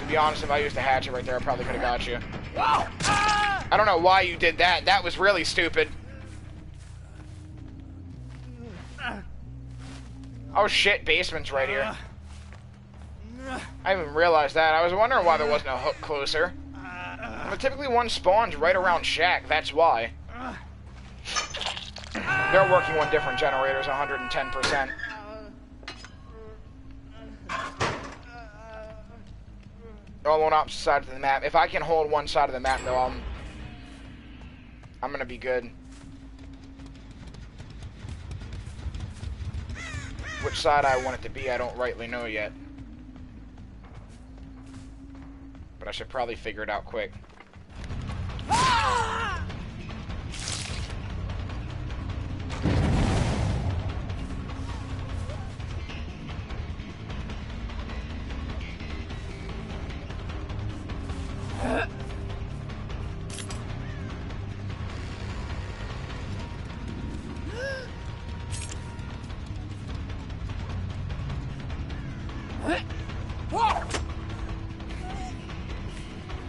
To be honest, if I used a hatchet right there, I probably could have got you. I don't know why you did that. That was really stupid. Oh shit, basement's right here. I didn't even realize that. I was wondering why there wasn't a hook closer. But typically one spawns right around shack, that's why. They're working on different generators, 110%. All on opposite sides of the map. If I can hold one side of the map, though, I'm gonna be good. Which side I want it to be, I don't rightly know yet. But I should probably figure it out quick.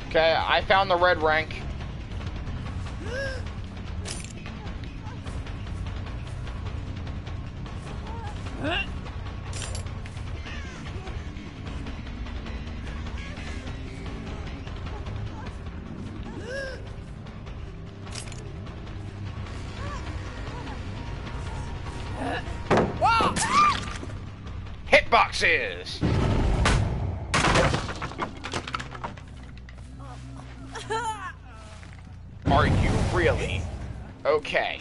Okay, I found the red rank. Hitboxes! Are you really? Okay.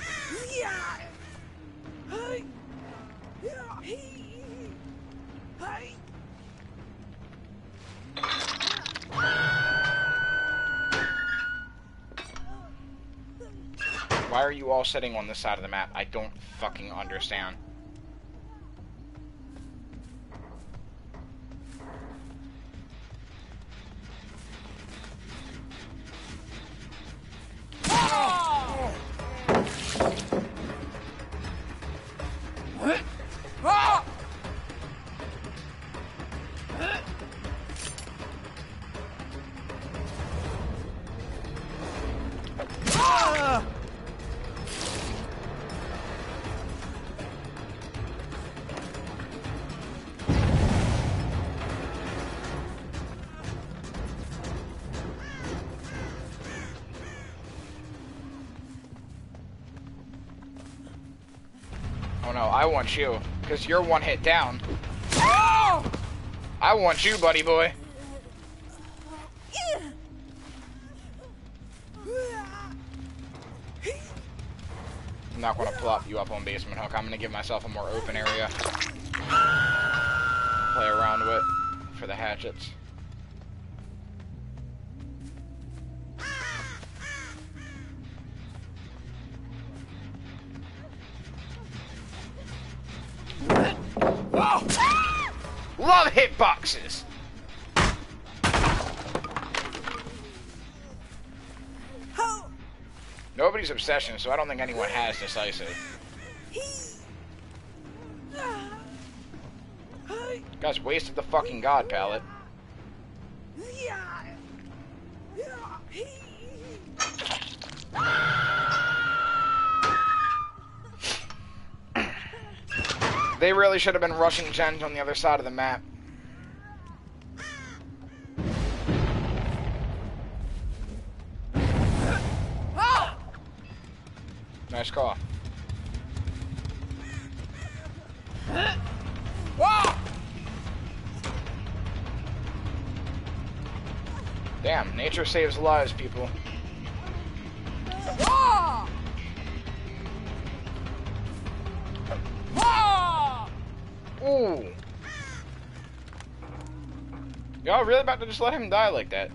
Why are you all sitting on this side of the map? I don't fucking understand. I want you, because you're one hit down. I want you, buddy boy. I'm not going to plop you up on Basement Hook. I'm going to give myself a more open area. Play around with for the hatchets. Love hitboxes! Nobody's obsession, so I don't think anyone has decisive. Guys wasted the fucking god pallet. They really should have been rushing gens on the other side of the map. Nice call. Damn, nature saves lives, people. Ooh. Y'all really about to just let him die like that?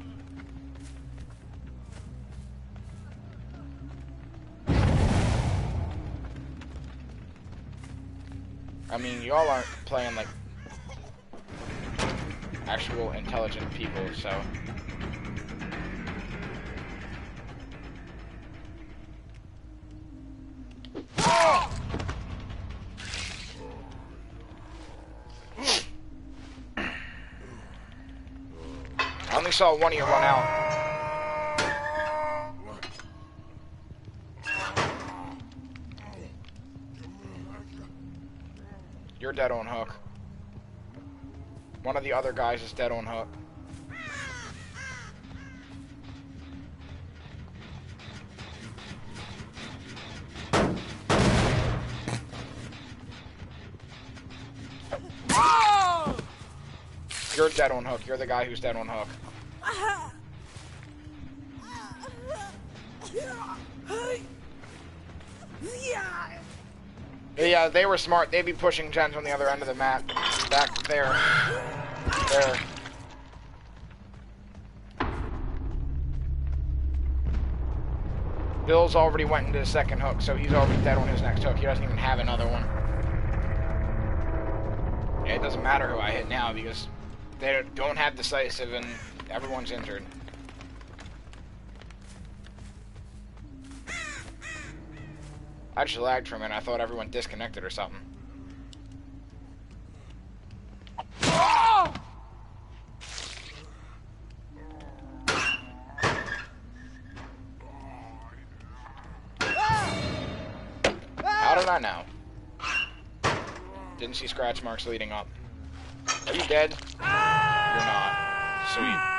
I mean, y'all aren't playing like actual intelligent people, so. I only saw one of you run out. You're dead on hook. One of the other guys is dead on hook. You're dead on hook. You're the guy who's dead on hook. Yeah, they were smart. They'd be pushing gens on the other end of the map. Back there. There. Bill's already went into the second hook, so he's already dead on his next hook. He doesn't even have another one. Yeah, it doesn't matter who I hit now because they don't have decisive and everyone's injured. I just lagged for a minute. I thought everyone disconnected or something. How did I know? Didn't see scratch marks leading up. Are you dead? You're not. Sweet.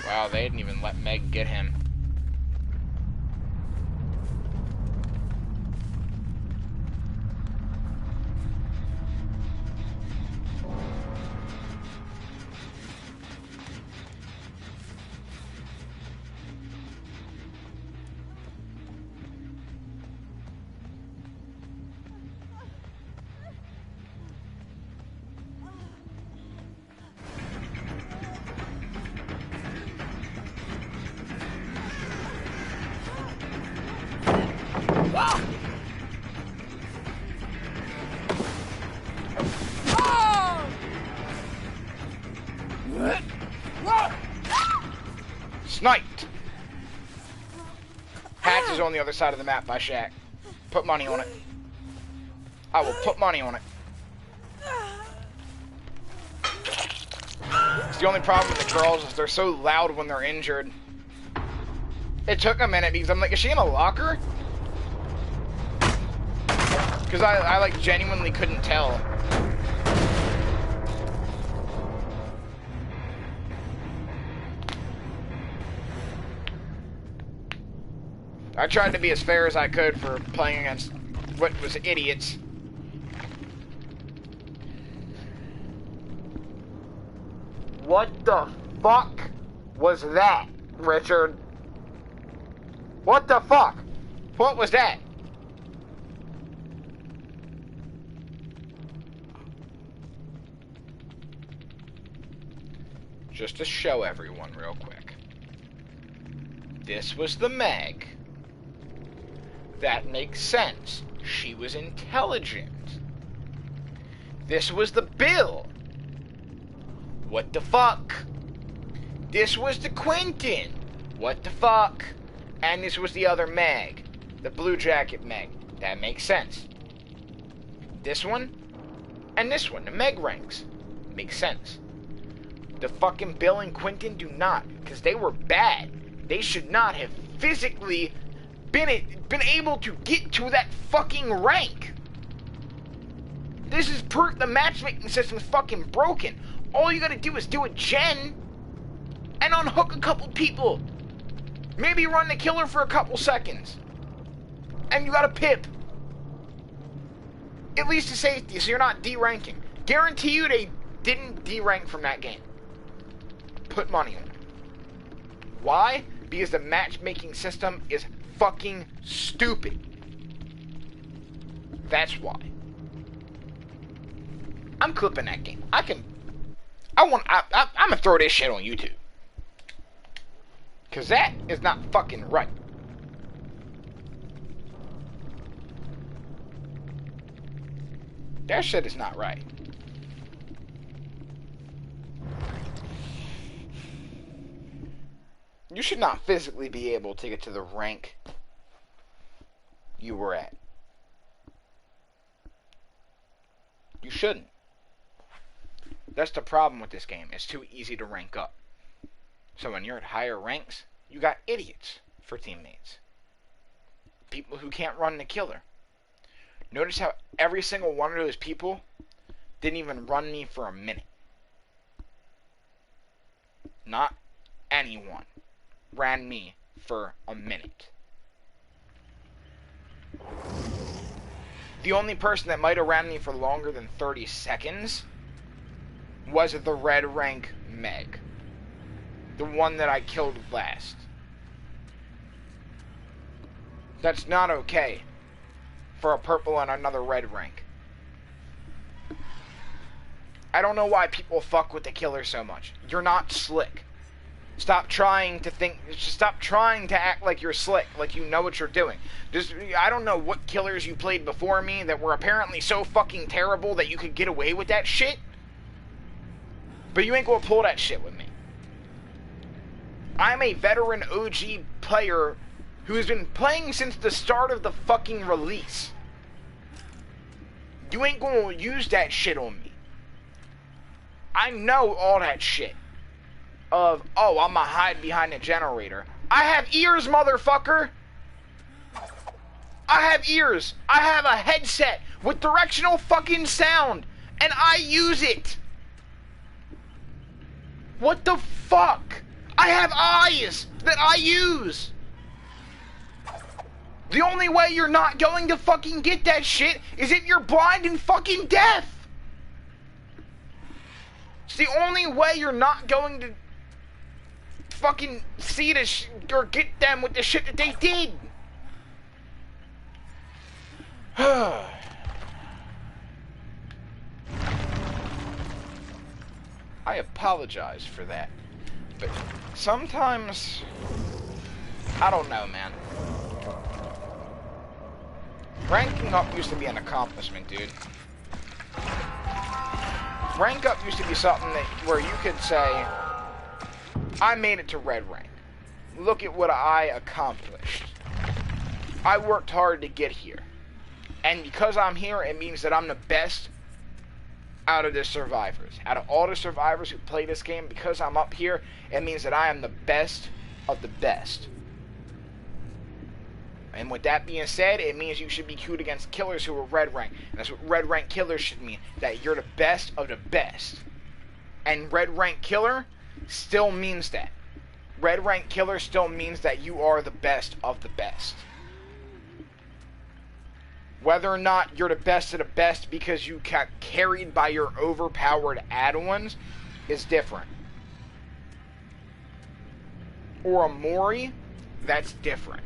Wow, they didn't even let Meg get him. Sniped! Hatch is on the other side of the map by Shaq. Put money on it. I will put money on it. It's the only problem with the girls is they're so loud when they're injured. It took a minute because I'm like, is she in a locker? Because I like genuinely couldn't tell. I tried to be as fair as I could for playing against what was idiots. What the fuck was that, Richard? What the fuck? What was that? Just to show everyone real quick. This was the Meg. That makes sense. She was intelligent. This was the Bill. What the fuck? This was the Quentin. What the fuck? And this was the other Meg. The Blue Jacket Meg. That makes sense. This one and this one, the Meg ranks. Makes sense. The fucking Bill and Quentin do not, because they were bad. They should not have physically been able to get to that fucking rank. This is proof the matchmaking system's fucking broken. All you gotta do is do a gen and unhook a couple people. Maybe run the killer for a couple seconds. And you got a pip. At least to safety, so you're not D-ranking. Guarantee you they didn't D-rank from that game. Put money on it. Why? Because the matchmaking system is fucking stupid. That's why. I'm clipping that game. I'm gonna throw this shit on YouTube. Cause that is not fucking right. That shit is not right. You should not physically be able to get to the rank you were at. You shouldn't. That's the problem with this game. It's too easy to rank up. So when you're at higher ranks, you got idiots for teammates. People who can't run the killer. Notice how every single one of those people didn't even run me for a minute. Not anyone ran me for a minute. The only person that might have ran me for longer than 30 seconds was the red rank Meg. The one that I killed last. That's not okay for a purple and another red rank. I don't know why people fuck with the killer so much. You're not slick. Stop trying to think. Stop trying to act like you're slick, like you know what you're doing. I don't know what killers you played before me that were apparently so fucking terrible that you could get away with that shit. But you ain't gonna pull that shit with me. I'm a veteran OG player who has been playing since the start of the fucking release. You ain't gonna use that shit on me. I know all that shit. Of, oh, I'm gonna hide behind a generator. I have ears, motherfucker! I have ears! I have a headset with directional fucking sound, and I use it! What the fuck? I have eyes that I use! The only way you're not going to fucking get that shit is if you're blind and fucking deaf! It's the only way you're not going to fucking see this or get them with the shit that they did. I apologize for that, but sometimes I don't know, man. Ranking up used to be an accomplishment, dude. Rank up used to be something that where you could say, I made it to red rank. Look at what I accomplished. I worked hard to get here. And because I'm here, it means that I'm the best out of the survivors. Out of all the survivors who play this game, because I'm up here, it means that I am the best of the best. And with that being said, it means you should be queued against killers who are red rank. And that's what red rank killers should mean. That you're the best of the best. And red rank killer still means that. Red rank killer still means that you are the best of the best. Whether or not you're the best of the best because you got carried by your overpowered add-ons is different. Or a Mori, that's different.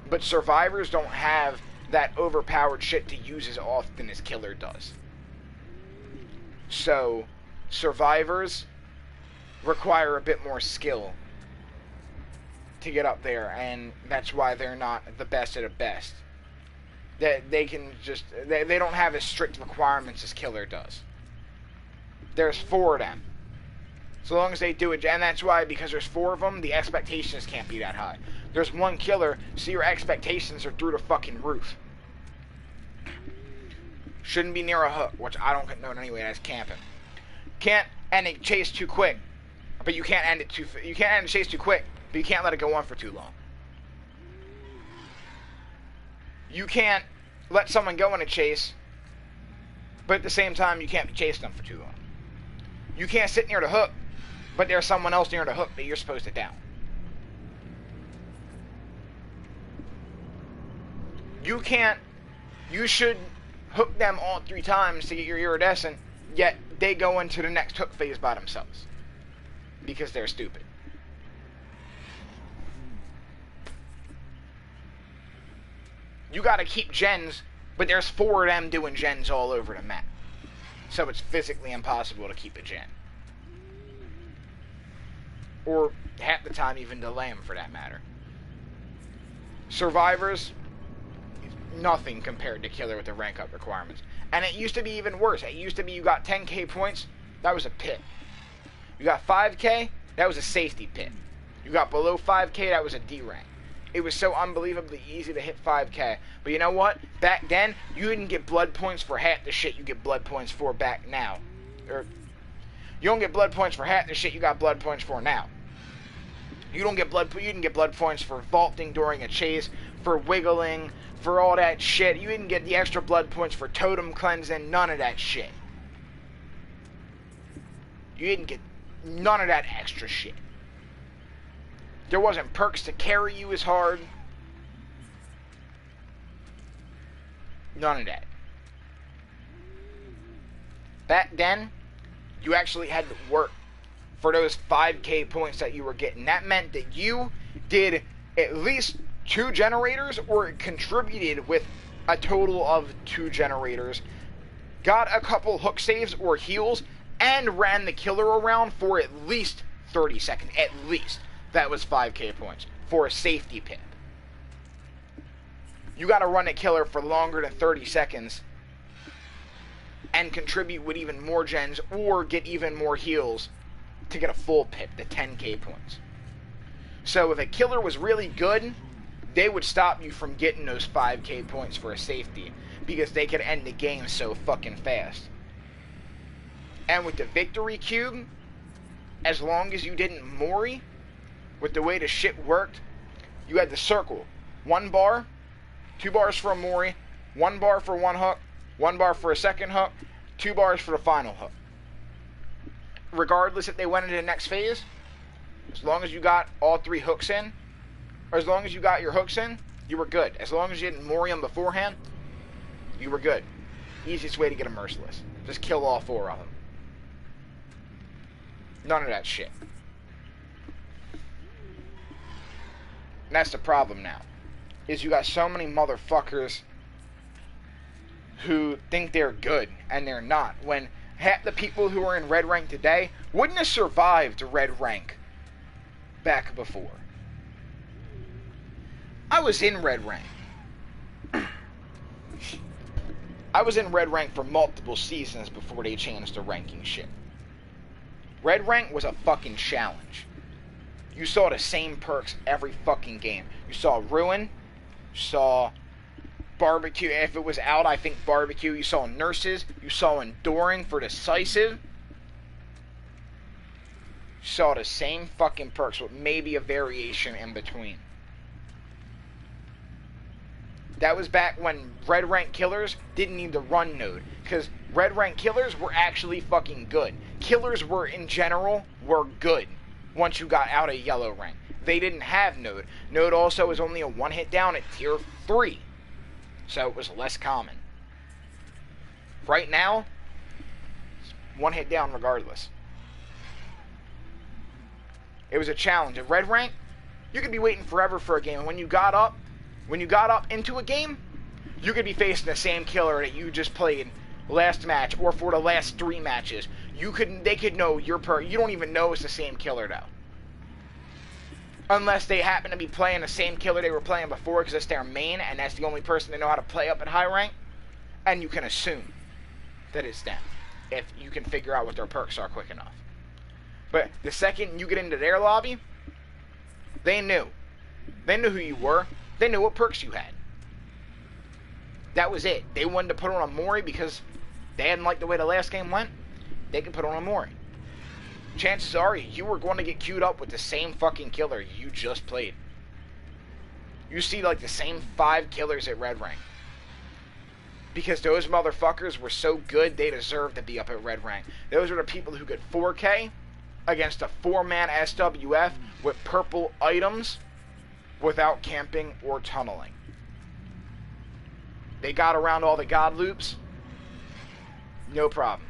But survivors don't have that overpowered shit to use as often as killer does. So, survivors require a bit more skill to get up there, and that's why they're not the best of the best. They can just, they don't have as strict requirements as killer does. There's 4 of them. So long as they do it, and that's why, because there's 4 of them, the expectations can't be that high. There's 1 killer, so your expectations are through the fucking roof. Shouldn't be near a hook, which I don't know anyway, that's camping. Can't end a chase too quick, but you can't end it you can't end a chase too quick, but you can't let it go on for too long. You can't let someone go in a chase, but at the same time, you can't be chasing them for too long. You can't sit near the hook, but there's someone else near the hook that you're supposed to down. You should hook them all 3 times to get your iridescent, yet they go into the next hook phase by themselves. Because they're stupid. You gotta keep gens, but there's 4 of them doing gens all over the map. So it's physically impossible to keep a gen. Or half the time even delay them for that matter. Survivors, nothing compared to killer with the rank up requirements. And it used to be even worse. It used to be you got 10k points, that was a pit. You got 5k, that was a safety pit. You got below 5k, that was a D rank. It was so unbelievably easy to hit 5k. But you know what? Back then, you didn't get blood points for half the shit you get blood points for back now. Or, you don't get blood points for half the shit you got blood points for now. You didn't get blood points for vaulting during a chase, for wiggling, for all that shit. You didn't get the extra blood points for totem cleansing, none of that shit. You didn't get none of that extra shit. There wasn't perks to carry you as hard. None of that. Back then, you actually had to work for those 5k points that you were getting. That meant that you did at least 2 generators, or contributed with a total of 2 generators, got a couple hook saves or heals, and ran the killer around for at least 30 seconds. At least. That was 5k points for a safety pip. You gotta run a killer for longer than 30 seconds and contribute with even more gens or get even more heals to get a full pip, the 10k points. So if a killer was really good, they would stop you from getting those 5k points for a safety because they could end the game so fucking fast. And with the victory cube, as long as you didn't Mori, with the way the shit worked, you had the circle. 1 bar, 2 bars for a Mori, 1 bar for 1 hook, 1 bar for a second hook, 2 bars for the final hook. Regardless if they went into the next phase, as long as you got all 3 hooks in, or as long as you got your hooks in, you were good. As long as you didn't Mori them beforehand, you were good. Easiest way to get a Merciless. Just kill all 4 of them. None of that shit. And that's the problem now. Is you got so many motherfuckers who think they're good, and they're not. When half the people who are in red rank today wouldn't have survived red rank back before. I was in red rank. I was in red rank for multiple seasons before they changed the ranking shit. Red rank was a fucking challenge. You saw the same perks every fucking game. You saw Ruin, you saw Barbecue, if it was out, I think Barbecue. You saw Nurses, you saw Enduring for Decisive. You saw the same fucking perks with maybe a variation in between. That was back when red rank killers didn't need the run node, because red rank killers were actually fucking good. Killers were, in general, were good once you got out of yellow rank. They didn't have node. Node also was only a one-hit down at tier 3, so it was less common. Right now, it's one hit down regardless. It was a challenge. At red rank, you could be waiting forever for a game, and when you got up into a game, you could be facing the same killer that you just played last match or for the last 3 matches. They could know you don't even know it's the same killer though. Unless they happen to be playing the same killer they were playing before because it's their main and that's the only person they know how to play up at high rank, and you can assume that it's them if you can figure out what their perks are quick enough. But the second you get into their lobby, they knew. They knew who you were. They knew what perks you had. That was it. They wanted to put on a Mori because they hadn't liked the way the last game went. They could put on a Mori. Chances are you were going to get queued up with the same fucking killer you just played. You see like the same 5 killers at red rank. Because those motherfuckers were so good, they deserved to be up at red rank. Those are the people who get 4K against a 4-man SWF with purple items without camping or tunneling. They got around all the god loops, no problem.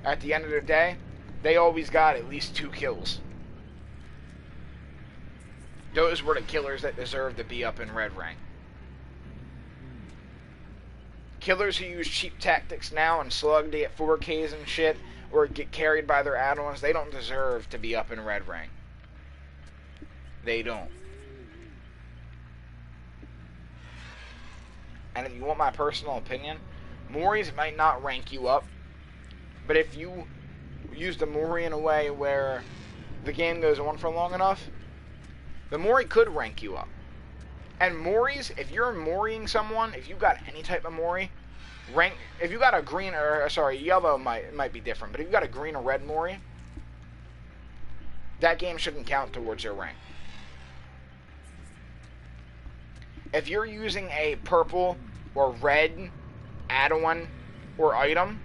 At the end of the day, they always got at least 2 kills. Those were the killers that deserved to be up in red rank. Killers who use cheap tactics now and slug to get 4Ks and shit, or get carried by their add-ons, they don't deserve to be up in red rank. They don't. And if you want my personal opinion, Moris might not rank you up, but if you use the Mori in a way where the game goes on for long enough, the Mori could rank you up. And Moris, if you're Moriing someone, if you've got any type of Mori, if you got a green, or sorry, yellow might be different, but if you got a green or red Mori, that game shouldn't count towards your rank. If you're using a purple or red add-on or item,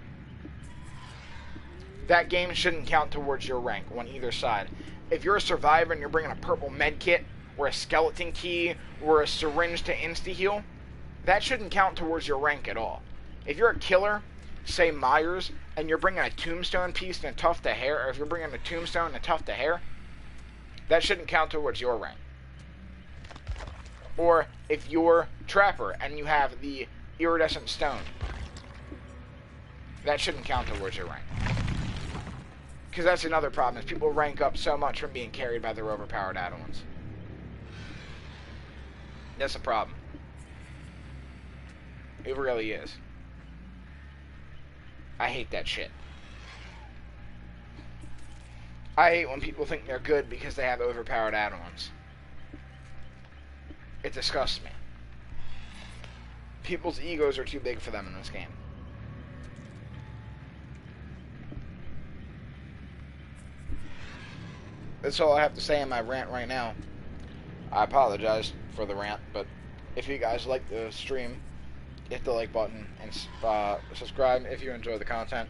that game shouldn't count towards your rank on either side. If you're a survivor and you're bringing a purple med kit, or a skeleton key, or a syringe to insta-heal, that shouldn't count towards your rank at all. If you're a killer, say Myers, and you're bringing a tombstone piece and a tuft of hair, or if you're bringing a tombstone and a tuft of hair, that shouldn't count towards your rank. Or if you're Trapper and you have the iridescent stone, that shouldn't count towards your rank. Because that's another problem, is people rank up so much from being carried by their overpowered add-ons. That's a problem. It really is. I hate that shit. I hate when people think they're good because they have overpowered add-ons. It disgusts me. People's egos are too big for them in this game. That's all I have to say in my rant right now. I apologize for the rant, but if you guys like the stream, hit the like button and subscribe if you enjoy the content.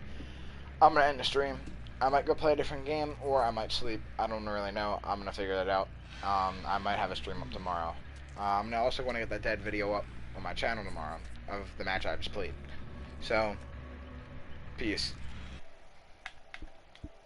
I'm going to end the stream. I might go play a different game, or I might sleep. I don't really know. I'm going to figure that out. I might have a stream up tomorrow. I'm also going to get that dead video up on my channel tomorrow of the match I just played. So, peace.